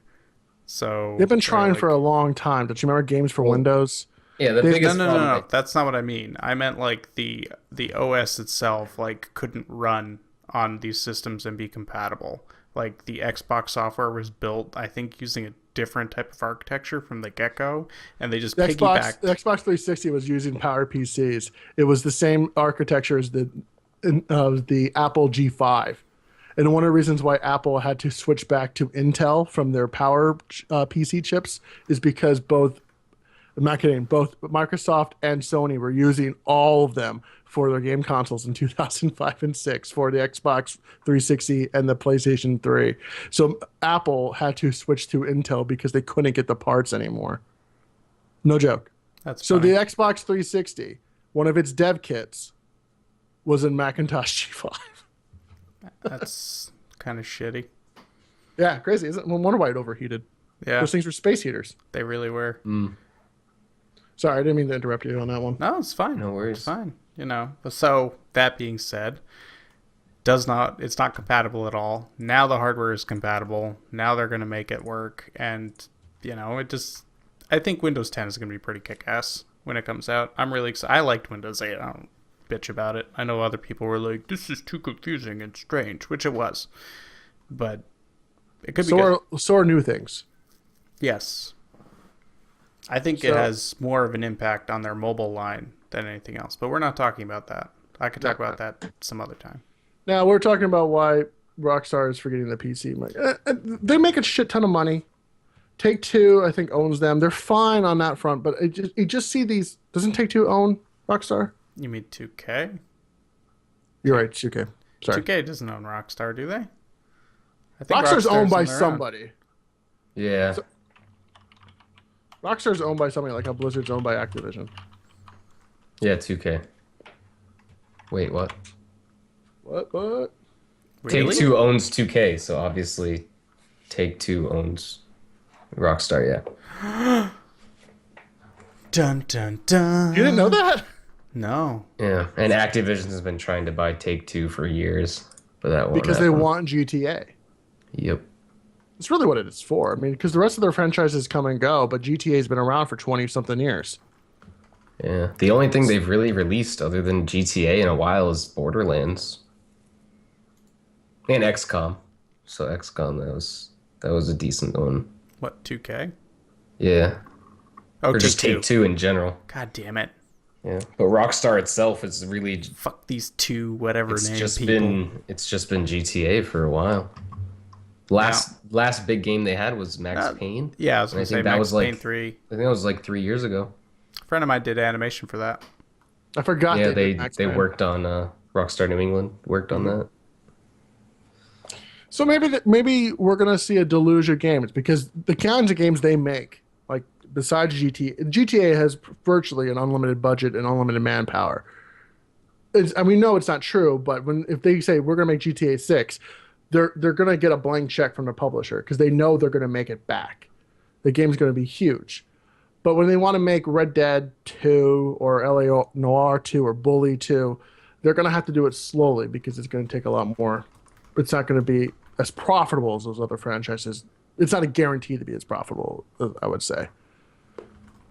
Speaker 3: So
Speaker 2: they've been trying for a long time. Don't you remember Games for Windows?
Speaker 1: Yeah, the biggest
Speaker 3: No. That's not what I mean. I meant like the OS itself like couldn't run on these systems and be compatible. Like the Xbox software was built, I think, using a different type of architecture from the get-go, and they just piggybacked.
Speaker 2: The Xbox 360 was using Power PCs. It was the same architecture as the Apple G5. And one of the reasons why Apple had to switch back to Intel from their Power PC chips is because both Microsoft and Sony were using all of them for their game consoles in 2005 and 6 for the Xbox 360 and the PlayStation 3. So Apple had to switch to Intel because they couldn't get the parts anymore. No joke.
Speaker 3: That's
Speaker 2: so
Speaker 3: funny.
Speaker 2: the Xbox 360, one of its dev kits was in Macintosh G5.
Speaker 3: That's kind of shitty.
Speaker 2: Yeah, crazy, isn't it? No wonder why it overheated.
Speaker 3: Yeah,
Speaker 2: those things were space heaters.
Speaker 3: They really were.
Speaker 2: Sorry, I didn't mean to interrupt you on that one.
Speaker 3: No, it's fine.
Speaker 1: No worries.
Speaker 3: It's fine. So that being said, it's not compatible at all. Now the hardware is compatible. Now they're going to make it work, and I think Windows 10 is going to be pretty kick-ass when it comes out. I'm really excited. I liked Windows 8. I don't bitch about it. I know other people were like, this is too confusing and strange, which it was. But it could be good.
Speaker 2: So are new things.
Speaker 3: Yes. I think it has more of an impact on their mobile line than anything else, but we're not talking about that. I could talk about that some other time.
Speaker 2: Now we're talking about why Rockstar is forgetting the PC. They make a shit ton of money. Take-Two, I think, owns them. They're fine on that front, but you just see these. Doesn't Take-Two own Rockstar?
Speaker 3: You mean 2K?
Speaker 2: You're right, 2K. Sorry.
Speaker 3: 2K doesn't own Rockstar, do they? I
Speaker 2: think Rockstar's owned by somebody.
Speaker 1: Yeah.
Speaker 2: Rockstar's owned by somebody, like how Blizzard's owned by Activision.
Speaker 1: Yeah, 2K. Wait, what?
Speaker 2: What?
Speaker 3: Really?
Speaker 1: Take-Two owns 2K, so obviously Take-Two owns Rockstar, yeah.
Speaker 3: Dun, dun, dun.
Speaker 2: You didn't know that?
Speaker 3: No.
Speaker 1: Yeah, and Activision has been trying to buy Take-Two for years, but that won't
Speaker 2: because
Speaker 1: happen.
Speaker 2: they want GTA.
Speaker 1: Yep.
Speaker 2: It's really what it is for. I mean, because the rest of their franchises come and go, but GTA's been around for 20-something years.
Speaker 1: Yeah. The only thing they've really released other than GTA in a while is Borderlands. And XCOM. So XCOM, that was a decent one.
Speaker 3: What, 2K?
Speaker 1: Yeah.
Speaker 3: Oh,
Speaker 1: or just
Speaker 3: Take-Two.
Speaker 1: Take-Two in general.
Speaker 3: God damn it.
Speaker 1: Yeah. But Rockstar itself is really...
Speaker 3: Fuck these two whatever
Speaker 1: it's
Speaker 3: name
Speaker 1: just
Speaker 3: people.
Speaker 1: It's just been GTA for a while. Last big game they had was Max Payne.
Speaker 3: Yeah, I was going to say Max Payne 3.
Speaker 1: I think that was like 3 years ago.
Speaker 3: A friend of mine did animation for that.
Speaker 2: I forgot.
Speaker 1: Yeah, they worked on Rockstar New England worked on that.
Speaker 2: So maybe we're gonna see a deluge of games because the kinds of games they make, like besides GTA has virtually an unlimited budget and unlimited manpower. And we know it's not true, but if they say we're gonna make GTA 6, they're gonna get a blank check from the publisher because they know they're gonna make it back. The game's gonna be huge. But when they want to make Red Dead 2 or LA Noire 2 or Bully 2, they're going to have to do it slowly because it's going to take a lot more. It's not going to be as profitable as those other franchises. It's not a guarantee to be as profitable, I would say.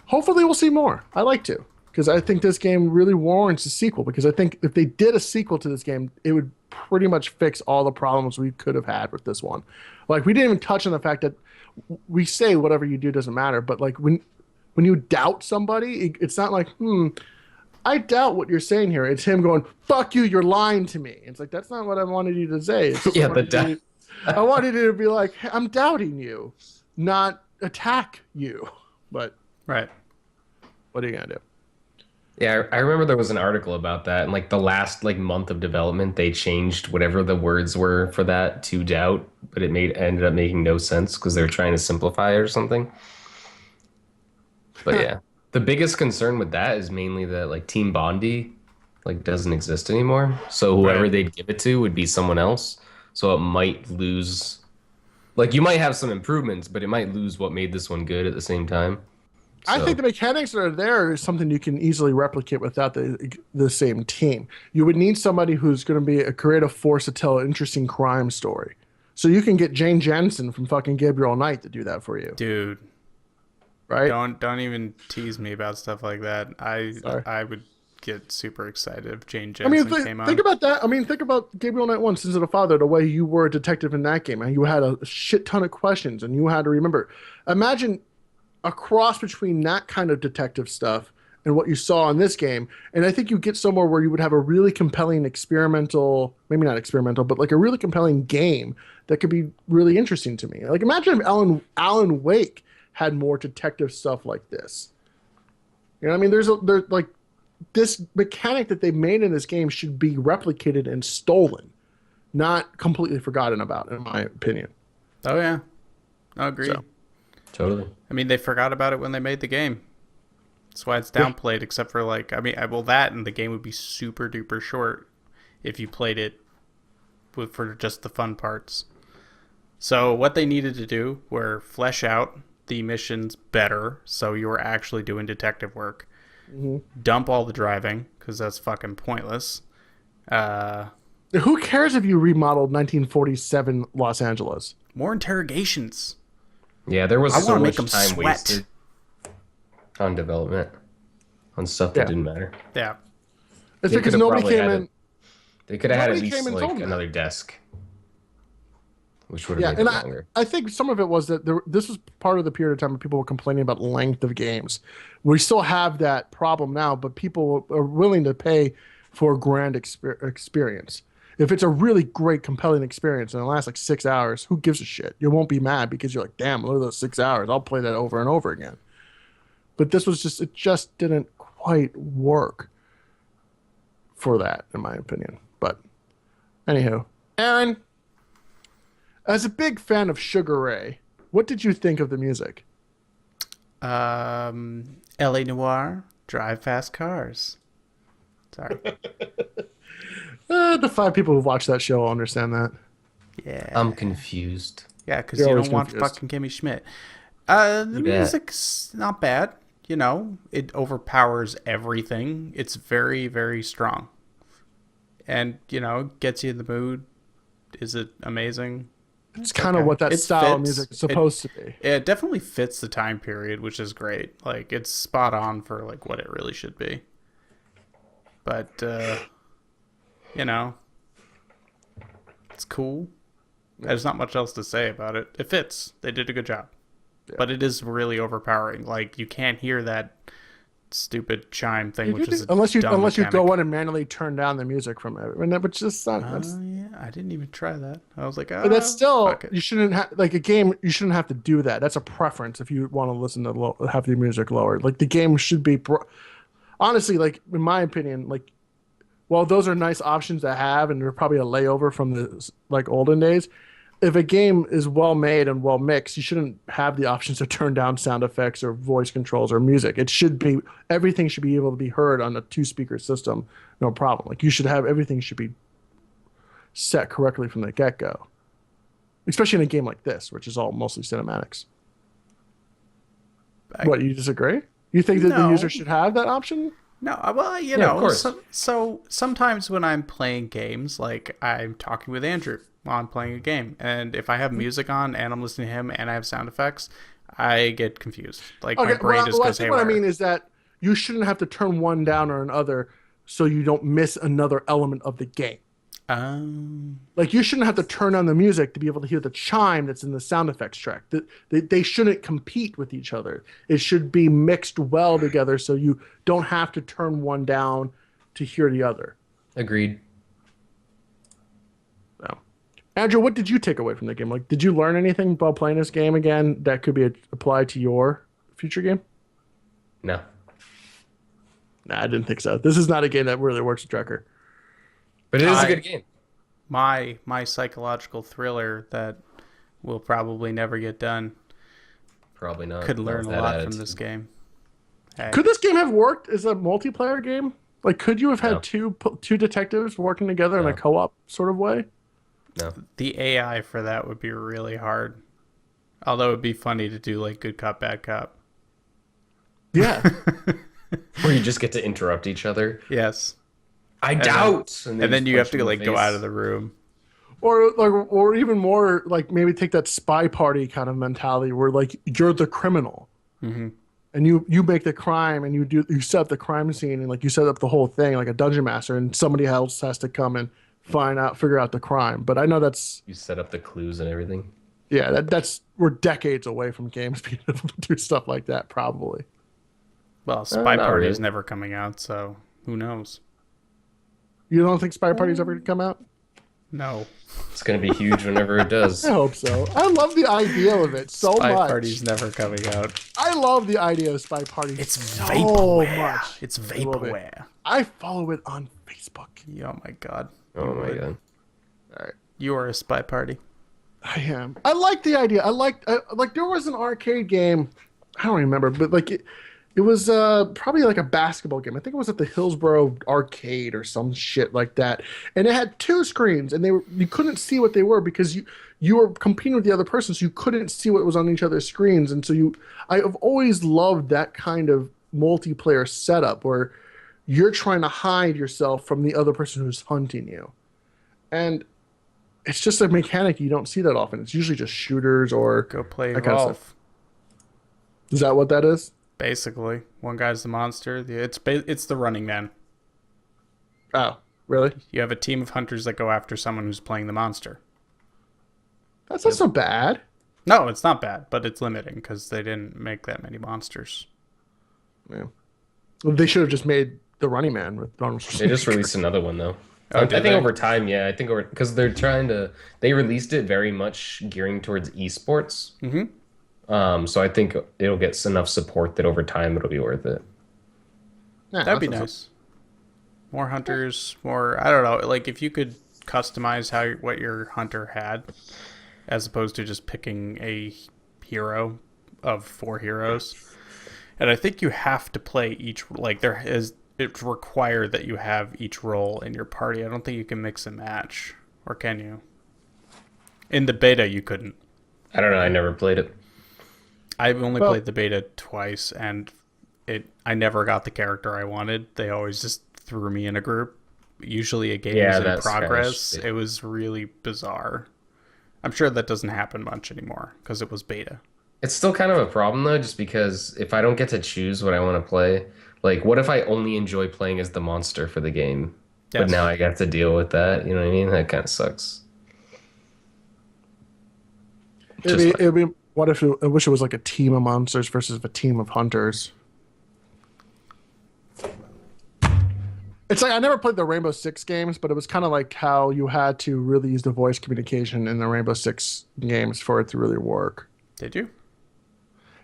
Speaker 2: Hopefully we'll see more. I like to because I think this game really warrants a sequel because I think if they did a sequel to this game, it would pretty much fix all the problems we could have had with this one. Like, we didn't even touch on the fact that we say whatever you do doesn't matter, but like when you doubt somebody, it's not like, I doubt what you're saying here. It's him going, fuck you, you're lying to me. It's like, that's not what I wanted you to say. I wanted you to be like, hey, I'm doubting you, not attack you. But
Speaker 3: right.
Speaker 2: What are you going to do?
Speaker 1: Yeah, I remember there was an article about that. And like the last month of development, they changed whatever the words were for that to doubt, but it ended up making no sense because they were trying to simplify it or something. But yeah, the biggest concern with that is mainly that Team Bondi doesn't exist anymore. So whoever they'd give it to would be someone else. So it might lose. You might have some improvements, but it might lose what made this one good at the same time. So.
Speaker 2: I think the mechanics that are there is something you can easily replicate without the same team. You would need somebody who's going to be a creative force to tell an interesting crime story. So you can get Jane Jensen from fucking Gabriel Knight to do that for you.
Speaker 3: Dude.
Speaker 2: Right?
Speaker 3: Don't even tease me about stuff like that. I would get super excited if Jane Jensen came on.
Speaker 2: Think about that. Think about Gabriel Knight 1, Sins of the Father, the way you were a detective in that game, and you had a shit ton of questions, and you had to remember. Imagine a cross between that kind of detective stuff and what you saw in this game, and I think you get somewhere where you would have a really compelling experimental, maybe not experimental, but a really compelling game that could be really interesting to me. Imagine if Alan Wake had more detective stuff like this. You know what I mean? There's this mechanic that they made in this game should be replicated and stolen, not completely forgotten about, in my opinion.
Speaker 3: Oh yeah, I agree.
Speaker 2: So,
Speaker 1: totally.
Speaker 3: They forgot about it when they made the game. That's why it's downplayed. Except for that and the game would be super duper short if you played it for just the fun parts. So what they needed to do were flesh out the missions better, so you were actually doing detective work. Mm-hmm. Dump all the driving, because that's fucking pointless.
Speaker 2: Who cares if you remodeled 1947 Los Angeles?
Speaker 3: More interrogations.
Speaker 1: Yeah, there was so much time wasted on development, on stuff that didn't matter.
Speaker 3: Yeah.
Speaker 2: It's because nobody came in.
Speaker 1: They could have had at least another desk. which would
Speaker 2: Yeah,
Speaker 1: have made
Speaker 2: and
Speaker 1: it longer.
Speaker 2: I think some of it was that this was part of the period of time when people were complaining about length of games. We still have that problem now, but people are willing to pay for a grand experience. If it's a really great, compelling experience and it lasts like 6 hours, who gives a shit? You won't be mad because you're like, damn, look at those 6 hours. I'll play that over and over again. But this was just, it just didn't quite work for that, in my opinion. But anywho, Aaron, as a big fan of Sugar Ray, what did you think of the music?
Speaker 3: LA Noire, drive fast cars. Sorry.
Speaker 2: The 5 people who've watched that show will understand that.
Speaker 3: Yeah.
Speaker 1: I'm confused.
Speaker 3: Yeah, because
Speaker 2: You're
Speaker 3: you
Speaker 2: always
Speaker 3: don't watch
Speaker 2: confused.
Speaker 3: fucking Kimmy Schmidt. The
Speaker 1: Yeah.
Speaker 3: music's not bad. You know, it overpowers everything. It's very, very strong. And, you know, gets you in the mood. Is it amazing?
Speaker 2: It's kind of what that
Speaker 3: It
Speaker 2: style of
Speaker 3: fits.
Speaker 2: music is supposed to be.
Speaker 3: It definitely fits the time period, which is great. Like, it's spot on for, like, what it really should be. But, you know, it's cool. There's not much else to say about it. It fits. They did a good job. Yeah. But it is really overpowering. Like, you can't hear that stupid chime thing, which is
Speaker 2: unless you go in and manually turn down the music from it, and that, which is not.
Speaker 3: Yeah, I didn't even try that. I was like,
Speaker 2: but that's still, you shouldn't have, like, a game. You shouldn't have to do that. That's a preference if you want to listen to have the music lowered. Like, the game should be, honestly, like, in my opinion, like, well, those are nice options to have, and they're probably a layover from the like olden days. If a game is well made and well mixed, you shouldn't have the options to turn down sound effects or voice controls or music. It should be, everything should be able to be heard on a 2-speaker system, no problem. Like, you should have, everything should be set correctly from the get-go, especially in a game like this, which is all mostly cinematics. What, you disagree? You think that the user should have that option?
Speaker 3: No, well, you know, of course. So sometimes when I'm playing games, like, I'm talking with Andrew while I'm playing a game, and if I have music on and I'm listening to him and I have sound effects, I get confused. Like, my brain just goes haywire.
Speaker 2: What I mean is that you shouldn't have to turn one down or another so you don't miss another element of the game. Like, you shouldn't have to turn on the music to be able to hear the chime that's in the sound effects track. They shouldn't compete with each other. It should be mixed well together so you don't have to turn one down to hear the other.
Speaker 1: Agreed.
Speaker 2: So, Andrew, what did you take away from the game? Like, did you learn anything while playing this game again that could be applied to your future game?
Speaker 1: No.
Speaker 2: Nah, I didn't think so. This is not a game that really works with Drucker.
Speaker 1: But it is a good game.
Speaker 3: My psychological thriller that will probably never get done.
Speaker 1: Probably not.
Speaker 3: Could learn a lot from this game.
Speaker 2: Hey. Could this game have worked as a multiplayer game? Like, could you have had two detectives working together in a co-op sort of way?
Speaker 1: No.
Speaker 3: The AI for that would be really hard. Although it'd be funny to do, like, good cop, bad cop.
Speaker 2: Yeah.
Speaker 1: Where you just get to interrupt each other.
Speaker 3: Yes.
Speaker 1: I doubt.
Speaker 3: And then you have to, like, go out of the room.
Speaker 2: Or even more, like, maybe take that Spy Party kind of mentality where, like, you're the criminal.
Speaker 3: Mm-hmm.
Speaker 2: And you make the crime and you set up the crime scene and, like, you set up the whole thing like a dungeon master, and somebody else has to come and figure out the crime. But I know that's,
Speaker 1: you set up the clues and everything.
Speaker 2: Yeah, that's we're decades away from games being able to do stuff like that, probably.
Speaker 3: Well, Spy Party is never coming out, so who knows?
Speaker 2: You don't think Spy Party's ever going to come out?
Speaker 3: No.
Speaker 1: It's going to be huge whenever it does.
Speaker 2: I hope so. I love the idea of it so much.
Speaker 3: Spy Party's never coming out.
Speaker 2: I love the idea of Spy Party so
Speaker 3: vaporware.
Speaker 2: Much.
Speaker 3: It's vaporware.
Speaker 2: I follow it on Facebook.
Speaker 3: Oh my god.
Speaker 1: Oh my god.
Speaker 2: All right.
Speaker 3: You are a Spy Party.
Speaker 2: I am. I like the idea. Like there was an arcade game. I don't remember, but like it was probably like a basketball game. I think it was at the Hillsborough Arcade or some shit like that. And it had 2 screens, and you couldn't see what they were because you were competing with the other person, so you couldn't see what was on each other's screens. And so I've always loved that kind of multiplayer setup where you're trying to hide yourself from the other person who's hunting you. And it's just a mechanic you don't see that often. It's usually just shooters or
Speaker 3: go play
Speaker 2: that
Speaker 3: golf.
Speaker 2: Kind of stuff. Is that what that is?
Speaker 3: Basically, one guy's the monster. It's the Running Man.
Speaker 2: Oh, really?
Speaker 3: You have a team of hunters that go after someone who's playing the monster.
Speaker 2: That's not so bad.
Speaker 3: No, it's not bad, but it's limiting because they didn't make that many monsters.
Speaker 2: Yeah. Well, they should have just made the Running Man with Arnold Schwarzenegger.
Speaker 1: They just released another one though.
Speaker 3: Oh,
Speaker 1: I
Speaker 3: did
Speaker 1: think
Speaker 3: they?
Speaker 1: over time, yeah. I think over because they released it very much gearing towards esports. So I think it'll get enough support that over time it'll be worth it.
Speaker 2: Yeah,
Speaker 3: That'd be
Speaker 2: that's
Speaker 3: nice. More hunters, more. I don't know. Like if you could customize what your hunter had, as opposed to just picking a hero of 4 heroes. And I think you have to play each. Like it's required that you have each role in your party. I don't think you can mix and match, or can you? In the beta, you couldn't.
Speaker 1: I don't know. I never played it.
Speaker 3: I've only played the beta twice, and I never got the character I wanted. They always just threw me in a group. Usually a game is in progress. It was really bizarre. I'm sure that doesn't happen much anymore because it was beta.
Speaker 1: It's still kind of a problem though, just because if I don't get to choose what I want to play, like what if I only enjoy playing as the monster for the game, but now I got to deal with that? You know what I mean? That kind of sucks.
Speaker 2: It'd be. What if I wish it was like a team of monsters versus a team of hunters? It's like I never played the Rainbow Six games, but it was kind of like how you had to really use the voice communication in the Rainbow Six games for it to really work.
Speaker 3: Did you?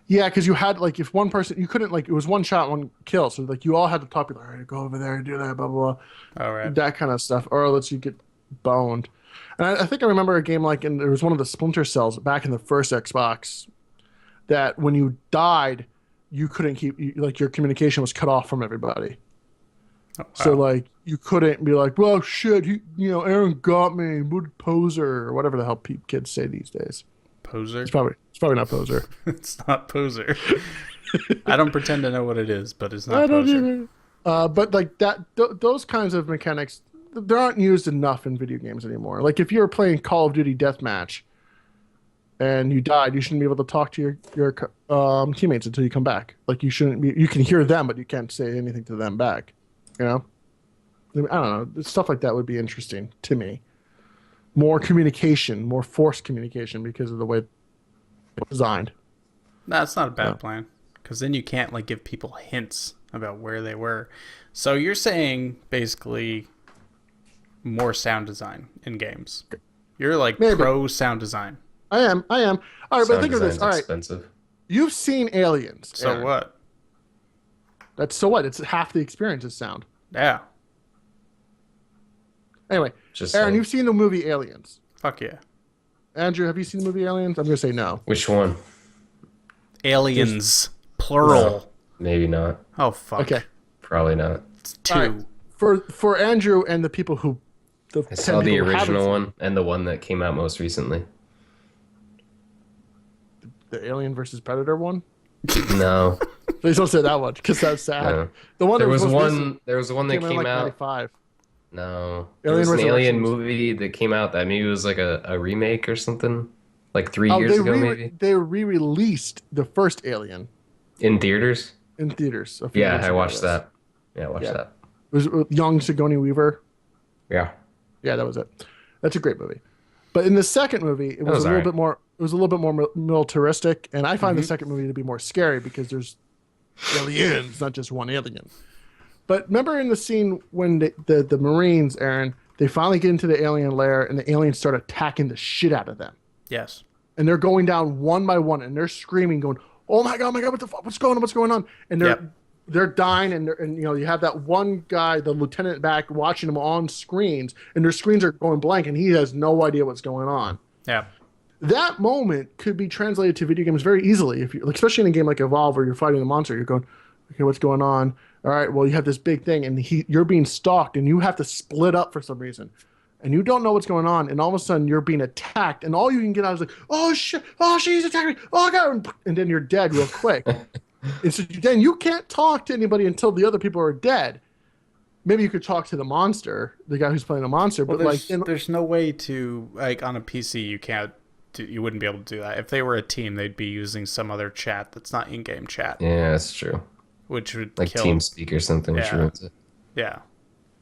Speaker 2: Yeah, because you had like if one person you couldn't like it was one shot, one kill, so like you all had to talk. All right, go over there and do that, blah blah blah.
Speaker 3: All right.
Speaker 2: That kind of stuff, or else you get boned. And I think I remember a game like, and there was one of the Splinter Cells back in the first Xbox, that when you died, you couldn't like your communication was cut off from everybody. Oh, wow. So like you couldn't be like, well, shit, Aaron got me, what poser, or whatever the hell kids say these days.
Speaker 3: Poser?
Speaker 2: It's probably not poser.
Speaker 3: It's not poser. I don't pretend to know what it is, but it's not poser.
Speaker 2: But like that, those kinds of mechanics, they aren't used enough in video games anymore. Like if you're playing Call of Duty Deathmatch and you died, you shouldn't be able to talk to your teammates until you come back. Like you shouldn't be. You can hear them, but you can't say anything to them back. You know, I don't know. Stuff like that would be interesting to me. More communication, more forced communication because of the way it's designed.
Speaker 3: No, it's not a bad plan because then you can't like give people hints about where they were. So you're saying basically more sound design in games. You're like pro sound design. I
Speaker 2: am. All right, but think of this. All right,
Speaker 1: expensive.
Speaker 2: You've seen Aliens.
Speaker 3: So
Speaker 2: Aaron.
Speaker 3: What?
Speaker 2: That's so what? It's half the experience is sound.
Speaker 3: Yeah.
Speaker 2: Anyway, Aaron, you've seen the movie Aliens.
Speaker 3: Fuck yeah.
Speaker 2: Andrew, have you seen the movie Aliens? I'm gonna say no.
Speaker 1: Which one?
Speaker 3: Aliens, plural.
Speaker 1: No, maybe not.
Speaker 3: Oh fuck.
Speaker 2: Okay.
Speaker 1: Probably not.
Speaker 3: It's 2.
Speaker 2: Right. For Andrew and the people who
Speaker 1: I saw the original one and the one that came out most recently.
Speaker 2: The Alien versus Predator one?
Speaker 1: No.
Speaker 2: Please don't say that one because that's sad. No. The one
Speaker 1: there was one that came out.
Speaker 2: 95.
Speaker 1: No. There was an Alien movie that came out that maybe was like a remake or something. Like 3 years ago, maybe.
Speaker 2: They re-released the first Alien.
Speaker 1: In theaters?
Speaker 2: In theaters.
Speaker 1: Yeah, I watched that. Yeah, I watched that.
Speaker 2: It was with young Sigourney Weaver.
Speaker 1: Yeah.
Speaker 2: Yeah, that was it. That's a great movie. But in the second movie, it was a little bit more. It was a little bit more militaristic, and I find the second movie to be more scary because there's aliens, not just one alien. But remember in the scene when the Marines, Aaron, they finally get into the alien lair, and the aliens start attacking the shit out of them.
Speaker 3: Yes.
Speaker 2: And they're going down one by one, and they're screaming, going, "Oh my god, what the fuck? What's going on? What's going on?" And they're dying, and you have that one guy, the lieutenant back, watching them on screens, and their screens are going blank, and he has no idea what's going on.
Speaker 3: Yeah.
Speaker 2: That moment could be translated to video games very easily, if you, especially in a game like Evolve where you're fighting a monster. You're going, okay, what's going on? All right, well, you have this big thing, and you're being stalked, and you have to split up for some reason, and you don't know what's going on, and all of a sudden you're being attacked, and all you can get out is like, oh shit, he's attacking me, oh god, and then you're dead real quick. And so then you can't talk to anybody until the other people are dead. Maybe you could talk to the monster, the guy who's playing the monster, but
Speaker 3: there's no way to, like, on a PC you wouldn't be able to do that. If they were a team, they'd be using some other chat that's not in-game chat.
Speaker 1: Yeah, that's true.
Speaker 3: Which would
Speaker 1: kill. TeamSpeak or something.
Speaker 3: Yeah.
Speaker 1: Which ruins it.
Speaker 3: Yeah.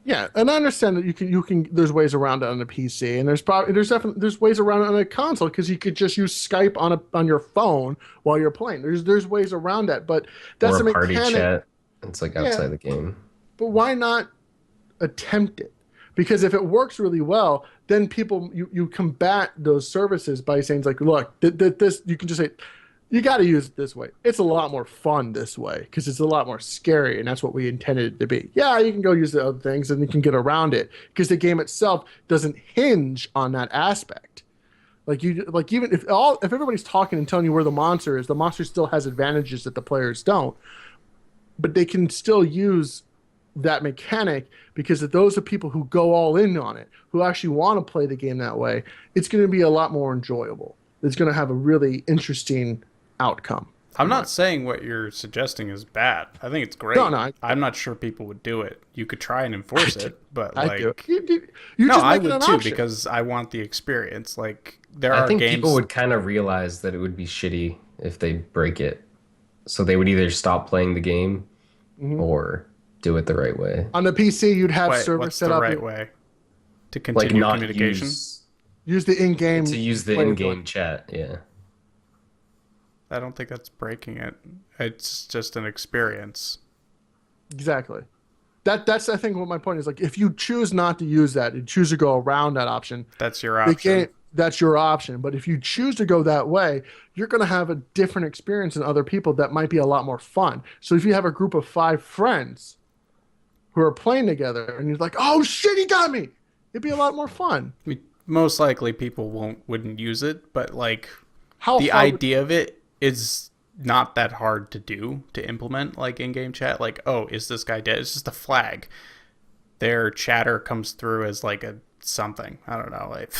Speaker 2: Yeah, and I understand that you can there's ways around it on the PC, and there's ways around it on a console because you could just use Skype on your phone while you're playing. There's ways around that, but
Speaker 1: Or
Speaker 2: that's
Speaker 1: a
Speaker 2: a
Speaker 1: party
Speaker 2: mechanic.
Speaker 1: chat. It's like
Speaker 2: Yeah,
Speaker 1: outside the game.
Speaker 2: but why not attempt it? Because if it works really well, then you combat those services by saying it's like, look, this you can just say you got to use it this way. It's a lot more fun this way because it's a lot more scary, and that's what we intended it to be. Yeah, you can go use the other things and you can get around it because the game itself doesn't hinge on that aspect. Like even if everybody's talking and telling you where the monster is, the monster still has advantages that the players don't, but they can still use that mechanic because if those are people who go all in on it, who actually want to play the game that way, it's going to be a lot more enjoyable. It's going to have a really interesting outcome.
Speaker 3: I'm not saying what you're suggesting is bad. I think it's great.
Speaker 2: No,
Speaker 3: I'm not sure people would do it. You could try and enforce it, but
Speaker 2: I
Speaker 3: like,
Speaker 2: do. You
Speaker 3: no,
Speaker 2: just
Speaker 3: I
Speaker 2: make it
Speaker 3: would
Speaker 2: an
Speaker 3: too
Speaker 2: option.
Speaker 3: because I want the experience. Like, there
Speaker 1: I
Speaker 3: are
Speaker 1: think
Speaker 3: games.
Speaker 1: people would kind of realize that it would be shitty if they break it. So they would either stop playing the game or do it the right way.
Speaker 2: On the PC, you'd have
Speaker 3: Wait,
Speaker 2: servers
Speaker 3: what's
Speaker 2: set
Speaker 3: the
Speaker 2: up.
Speaker 3: right way to
Speaker 1: Like
Speaker 3: continue
Speaker 1: not
Speaker 3: communication?
Speaker 2: Use the in-game
Speaker 1: to use the
Speaker 2: player
Speaker 1: in-game
Speaker 2: join.
Speaker 1: chat. Yeah.
Speaker 3: I don't think that's breaking it. It's just an experience.
Speaker 2: Exactly. That's I think what my point is. Like, if you choose not to use that, you choose to go around that option.
Speaker 3: That's your
Speaker 2: The
Speaker 3: option.
Speaker 2: game, that's your option. But if you choose to go that way, you're going to have a different experience than other people that might be a lot more fun. So if you have a group of 5 friends who are playing together and you're like, oh shit, he got me, it'd be a lot more fun.
Speaker 3: I mean, most likely people wouldn't use it, but like
Speaker 2: How
Speaker 3: the
Speaker 2: far would-
Speaker 3: idea of it is not that hard to do, to implement, like in-game chat. Like, oh, is this guy dead? It's just a flag. Their chatter comes through as like a something. I don't know, like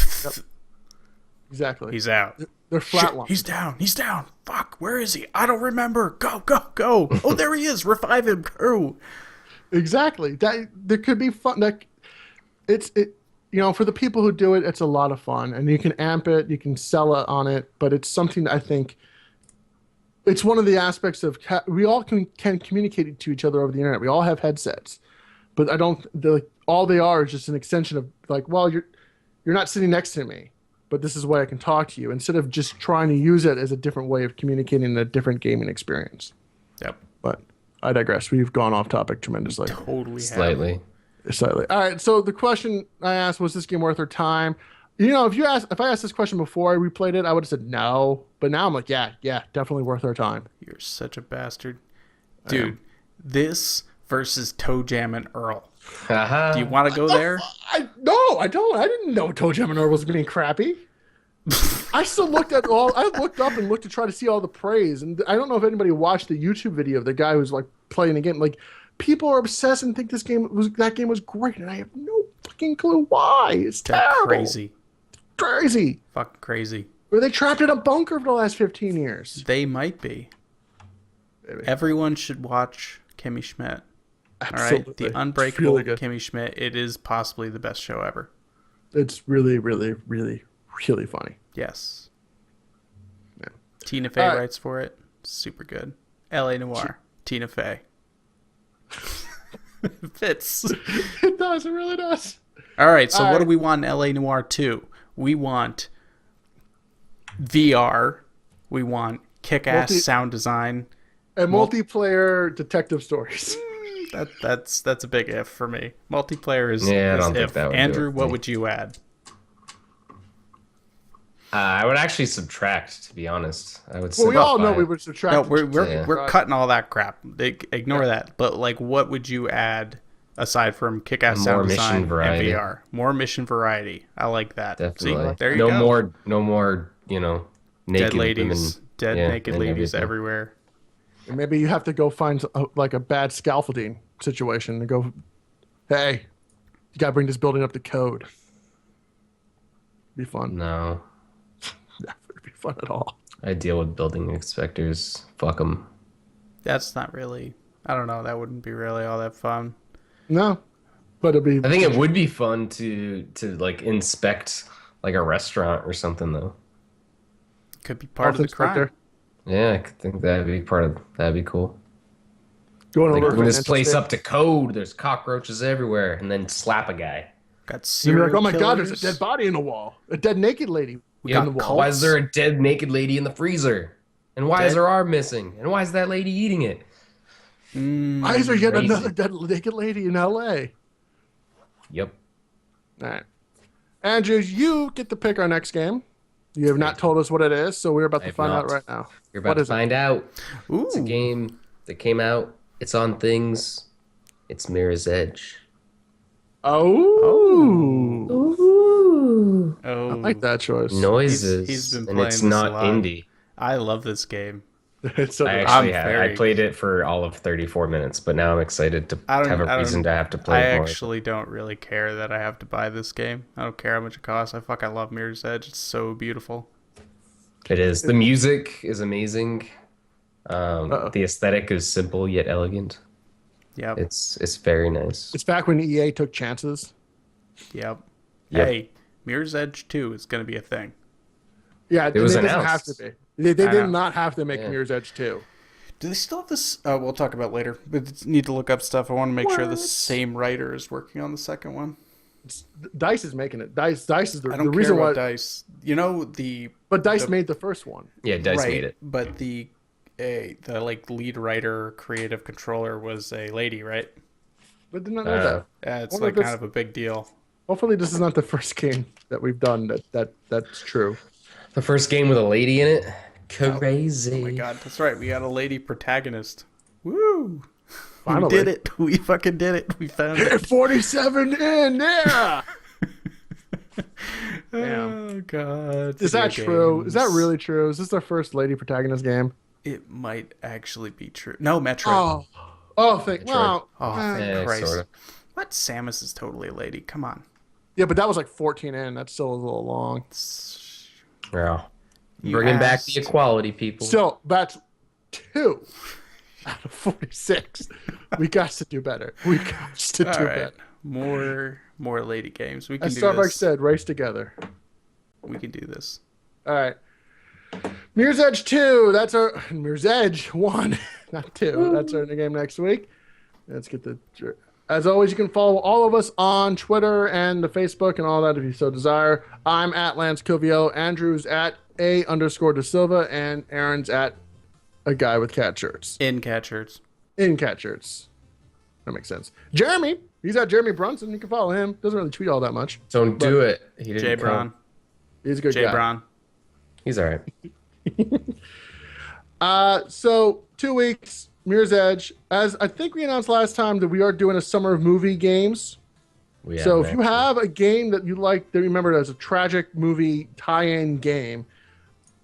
Speaker 2: Exactly.
Speaker 3: he's out.
Speaker 2: They're
Speaker 3: Shit,
Speaker 2: flatline.
Speaker 3: he's down. He's down. Fuck, where is he? I don't remember. Go, go, go. Oh, there he is. Revive him. Go.
Speaker 2: Exactly. That there could be fun. Like, for the people who do it, it's a lot of fun, and you can amp it, you can sell it on it, but it's something that I think it's one of the aspects of we all can communicate to each other over the internet. We all have headsets, but I don't. All they are is just an extension of like, well, you're not sitting next to me, but this is why I can talk to you instead of just trying to use it as a different way of communicating in a different gaming experience.
Speaker 3: Yep.
Speaker 2: But I digress. We've gone off topic tremendously.
Speaker 3: Totally.
Speaker 1: Slightly.
Speaker 2: Slightly. All right. So the question I asked was this game worth our time? If I asked this question before I replayed it, I would have said no. But now I'm like, yeah, definitely worth our time.
Speaker 3: You're such a bastard. Dude, this versus Toe Jam and Earl.
Speaker 1: Haha.
Speaker 3: Do you want to go there?
Speaker 2: No, I don't. I didn't know Toe Jam and Earl was being crappy. I still looked at I looked up and looked to try to see all the praise, and I don't know if anybody watched the YouTube video of the guy who's like playing the game. Like, people are obsessed and think that game was great, and I have no fucking clue why. It's terrible.
Speaker 3: Crazy.
Speaker 2: Crazy.
Speaker 3: Fucking crazy.
Speaker 2: Were they trapped in a bunker for the last 15 years?
Speaker 3: They might be.
Speaker 2: Maybe.
Speaker 3: Everyone should watch Kimmy Schmidt.
Speaker 2: Absolutely.
Speaker 3: All right, the
Speaker 2: It's
Speaker 3: Unbreakable
Speaker 2: really good.
Speaker 3: Kimmy Schmidt. It is possibly the best show ever.
Speaker 2: It's really, really, really, really funny.
Speaker 3: Yes.
Speaker 2: Yeah.
Speaker 3: Tina Fey
Speaker 2: All right.
Speaker 3: writes for it. Super good. L.A. Noire. Tina Fey. Fits.
Speaker 2: It does. It really does.
Speaker 3: All right, so
Speaker 2: All
Speaker 3: what
Speaker 2: right.
Speaker 3: do we want in L.A. Noire 2? We want VR. We want kick-ass sound design.
Speaker 2: And multiplayer detective stories.
Speaker 3: That's a big if for me. Multiplayer is,
Speaker 1: Yeah, I
Speaker 3: is
Speaker 1: don't think
Speaker 3: if.
Speaker 1: that would do
Speaker 3: Andrew,
Speaker 1: it for
Speaker 3: what
Speaker 1: me.
Speaker 3: would you add?
Speaker 1: I would actually subtract, to be honest. I would.
Speaker 2: Well, we all know
Speaker 1: simplify
Speaker 2: we
Speaker 1: it.
Speaker 2: would subtract.
Speaker 3: No, we're
Speaker 1: Yeah.
Speaker 3: we're cutting all that crap. Ignore that. But like, what would you add aside from kick-ass
Speaker 1: More
Speaker 3: sound
Speaker 1: mission
Speaker 3: design and
Speaker 1: variety.
Speaker 3: VR? More mission variety. I like that.
Speaker 1: Definitely.
Speaker 3: See, there you
Speaker 1: no
Speaker 3: go.
Speaker 1: more. Naked
Speaker 3: Dead ladies,
Speaker 1: women.
Speaker 3: dead
Speaker 1: Yeah,
Speaker 3: naked
Speaker 1: and
Speaker 3: ladies
Speaker 1: everything.
Speaker 3: everywhere.
Speaker 2: And maybe you have to go find a bad scaffolding situation and go, hey, you got to bring this building up to code. Be fun.
Speaker 1: No,
Speaker 2: That would be fun at all.
Speaker 1: I deal with building inspectors. Fuck them.
Speaker 3: That's not really. I don't know. That wouldn't be really all that fun.
Speaker 2: No, but it'd be.
Speaker 1: I think it would be fun to like inspect like a restaurant or something though.
Speaker 3: Could be part of the crime.
Speaker 2: inspector.
Speaker 1: Yeah, I could think that'd be cool.
Speaker 2: Going
Speaker 1: Like
Speaker 2: over
Speaker 1: when this
Speaker 2: financial
Speaker 1: place
Speaker 2: state.
Speaker 1: up to code, there's cockroaches everywhere, and then slap a guy.
Speaker 3: Got
Speaker 2: You're
Speaker 3: serial
Speaker 2: like, oh my God,
Speaker 3: killers.
Speaker 2: there's a dead body in the wall. A dead naked lady
Speaker 3: We
Speaker 2: in
Speaker 3: got
Speaker 2: the wall.
Speaker 3: cults.
Speaker 1: Why is there a dead naked lady in the freezer? And why is
Speaker 3: Dead?
Speaker 1: her arm missing? And why is that lady eating it?
Speaker 2: Why is there yet
Speaker 1: Crazy.
Speaker 2: another dead naked lady in LA?
Speaker 1: Yep.
Speaker 2: All right. Andrew, you get to pick our next game. You have not told us what it is, so we're about
Speaker 1: I
Speaker 2: to
Speaker 1: have
Speaker 2: find out
Speaker 1: not.
Speaker 2: right now.
Speaker 1: You're about
Speaker 2: What
Speaker 1: to
Speaker 2: is it?
Speaker 1: find out.
Speaker 3: Ooh.
Speaker 1: It's a game that came out. It's on things. It's Mirror's Edge.
Speaker 2: Oh.
Speaker 1: Ooh.
Speaker 3: Oh,
Speaker 2: I like that choice.
Speaker 1: Noises.
Speaker 3: He's been
Speaker 1: and
Speaker 3: playing
Speaker 1: it's
Speaker 3: this
Speaker 1: not
Speaker 3: a lot.
Speaker 1: indie.
Speaker 3: I love this game.
Speaker 2: It's so
Speaker 1: I
Speaker 2: good.
Speaker 1: actually
Speaker 3: I'm
Speaker 1: have. I
Speaker 3: very-
Speaker 1: played it for all of 34 minutes, but now I'm excited to have a reason to have to play
Speaker 3: I
Speaker 1: more.
Speaker 3: actually don't really care that I have to buy this game. I don't care how much it costs. I love Mirror's Edge. It's so beautiful.
Speaker 1: It is. The music is amazing.
Speaker 2: Uh-oh.
Speaker 1: The aesthetic is simple yet elegant.
Speaker 3: Yep.
Speaker 1: It's very nice.
Speaker 2: It's back when EA took chances.
Speaker 3: Yep.
Speaker 1: Yep.
Speaker 3: Hey, Mirror's Edge 2 is going to be a thing.
Speaker 2: Yeah,
Speaker 1: was
Speaker 2: it doesn't have to
Speaker 1: announced.
Speaker 2: be. They
Speaker 3: I
Speaker 2: did
Speaker 3: know.
Speaker 2: not have to make
Speaker 1: Yeah.
Speaker 2: Mirror's Edge 2.
Speaker 3: Do they still have this? We'll talk about later. But need to look up stuff. I want to make sure the same writer is working on the second one.
Speaker 2: Dice is making it. Dice is the
Speaker 3: I don't care
Speaker 2: reason
Speaker 3: about
Speaker 2: why.
Speaker 3: Dice. You know the
Speaker 2: But Dice made the first one.
Speaker 1: Yeah, Dice
Speaker 3: right,
Speaker 1: made it.
Speaker 3: but the like lead writer, creative controller was a lady, right?
Speaker 2: But did not know that.
Speaker 3: Yeah, it's
Speaker 2: Wonder
Speaker 3: like
Speaker 2: if
Speaker 3: kind of a big deal.
Speaker 2: Hopefully, this is not the first game that we've done that's true.
Speaker 1: The first game with a lady in it. Crazy.
Speaker 3: Oh my god, that's right. We got a lady protagonist. Woo!
Speaker 2: Finally.
Speaker 3: We did it. We fucking did it. We found it.
Speaker 2: 47 in, yeah! Damn.
Speaker 3: Oh god.
Speaker 2: Is that
Speaker 3: Video
Speaker 2: true? Is that
Speaker 3: games.
Speaker 2: really true? Is this our first lady protagonist game?
Speaker 3: It might actually be true. No, Metro.
Speaker 2: Wow.
Speaker 3: Oh, thank
Speaker 1: Yeah,
Speaker 3: Christ.
Speaker 1: sorta.
Speaker 3: What? Samus is totally a lady. Come on.
Speaker 2: Yeah, but that was like 14 in. That's still a little long.
Speaker 1: Yeah.
Speaker 3: You
Speaker 1: Bringing back the
Speaker 3: asked.
Speaker 1: equality, people.
Speaker 2: Still, that's 2 out of 46. We got to do better. We got to do
Speaker 3: All right.
Speaker 2: better.
Speaker 3: More lady games. We can
Speaker 2: As
Speaker 3: do
Speaker 2: Starbucks
Speaker 3: this.
Speaker 2: said, race together.
Speaker 3: We can do this.
Speaker 2: All right. Mirror's Edge 2. That's our Mirror's Edge 1, not 2. That's our new game next week. Let's get the. As always, you can follow all of us on Twitter and the Facebook and all that if you so desire. I'm at Lance Coviello. Andrew's at _De Silva, and Aaron's at a guy with cat shirts.
Speaker 3: In cat shirts.
Speaker 2: In cat shirts. That makes sense. Jeremy, he's at Jeremy Brunson. You can follow him. Doesn't really tweet all that much.
Speaker 1: Don't do it. He didn't
Speaker 3: Jay
Speaker 1: come.
Speaker 3: Brown.
Speaker 2: He's a good
Speaker 3: Jay
Speaker 2: guy.
Speaker 3: Brown.
Speaker 1: He's all right.
Speaker 2: So 2 weeks, Mirror's Edge. As I think we announced last time that we are doing a summer of movie games. So if you have a game that you like that you remember as a tragic movie tie-in game,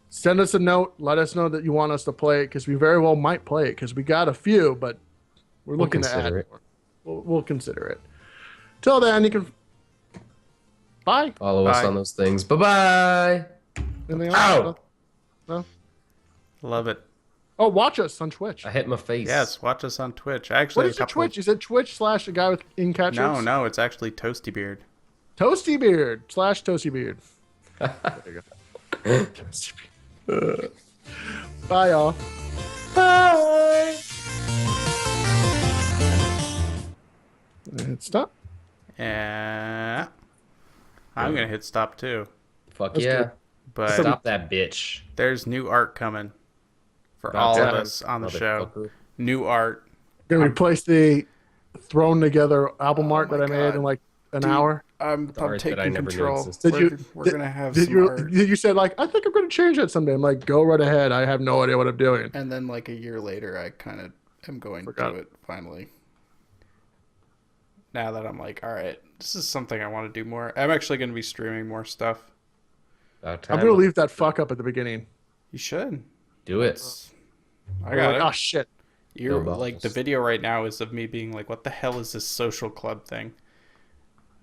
Speaker 2: send us a note. Let us know that you want us to play it because we very well might play it because we got a few, but we're looking to add
Speaker 1: consider it.
Speaker 2: more. We'll consider it. Till then, you can. Bye.
Speaker 1: Follow us
Speaker 3: Bye.
Speaker 1: on those things. Bye-bye.
Speaker 2: Anything else?
Speaker 1: Ow!
Speaker 2: No?
Speaker 3: Love it.
Speaker 2: Oh, watch us on Twitch.
Speaker 1: I hit my face.
Speaker 3: Yes, watch us on Twitch. I
Speaker 2: What
Speaker 3: actually
Speaker 2: is your Twitch? Is it Twitch / a guy with in cat
Speaker 3: No,
Speaker 2: shirts?
Speaker 3: no, it's actually Toasty Beard.
Speaker 2: Toasty Beard / Toasty Beard. There you go. Toasty Beard. Bye, y'all.
Speaker 1: Bye.
Speaker 2: And stop.
Speaker 3: Yeah. I'm gonna hit stop too.
Speaker 1: Fuck
Speaker 2: Let's do
Speaker 1: yeah.
Speaker 2: it.
Speaker 3: But
Speaker 1: Stop that bitch.
Speaker 3: there's new art coming for
Speaker 1: About
Speaker 3: all of
Speaker 1: time,
Speaker 3: us on the show.
Speaker 1: motherfucker.
Speaker 3: New art.
Speaker 2: Gonna replace the thrown together album art
Speaker 3: my
Speaker 2: that I made
Speaker 3: God.
Speaker 2: in like an
Speaker 3: Dude,
Speaker 2: hour.
Speaker 3: I'm
Speaker 1: art that I
Speaker 3: taking
Speaker 1: never knew
Speaker 3: control.
Speaker 1: existed.
Speaker 3: We're gonna have some art.
Speaker 2: You said like I think I'm gonna change that someday. I'm like, go right ahead. I have no idea what I'm doing.
Speaker 3: And then like a year later, I kind of am going
Speaker 2: Forgot.
Speaker 3: to it finally. Now that I'm like, all right, this is something I want to do more. I'm actually going to be streaming more stuff.
Speaker 1: About
Speaker 2: I'm
Speaker 1: time.
Speaker 2: gonna leave that fuck up at the beginning.
Speaker 3: You should.
Speaker 1: Do it.
Speaker 3: I
Speaker 2: I'm
Speaker 3: got
Speaker 2: like,
Speaker 3: it.
Speaker 2: oh shit.
Speaker 3: You're
Speaker 1: No
Speaker 3: like the
Speaker 1: balls.
Speaker 3: video right now is of me being like, what the hell is this social club thing?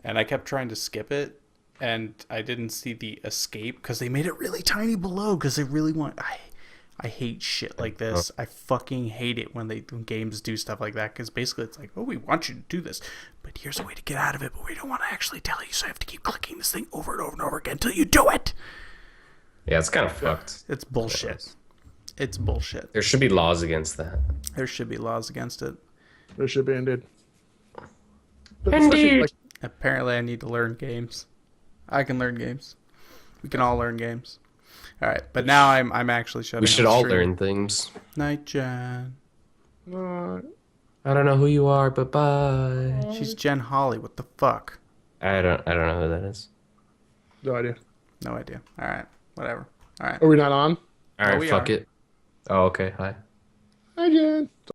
Speaker 3: And I kept trying to skip it, and I didn't see the escape because they made it really tiny below because they really want. I hate shit like this. I fucking hate it when when games do stuff like that because basically it's like, oh, we want you to do this, but here's a way to get out of it, but we don't want to actually tell you, so you have to keep clicking this thing over and over and over again until you do it.
Speaker 1: Yeah, it's kind of fucked.
Speaker 3: It's bullshit. It's bullshit.
Speaker 1: There should be laws against that.
Speaker 3: There should be laws against it.
Speaker 2: It should be ended. But especially, like,
Speaker 3: Apparently, I need to learn games. I can learn games. We can all learn games. All right, but now I'm actually shutting.
Speaker 1: We should all
Speaker 3: stream.
Speaker 1: learn things.
Speaker 3: Night, Jen.
Speaker 1: I don't know who you are, but bye.
Speaker 3: She's Jen Holly. What the fuck?
Speaker 1: I don't know who that is.
Speaker 2: no idea.
Speaker 3: No idea. All right, whatever. All right.
Speaker 2: Are we not on?
Speaker 1: All right,
Speaker 3: we
Speaker 1: fuck
Speaker 3: are.
Speaker 1: it. Oh, okay. Hi.
Speaker 2: Hi, Jen.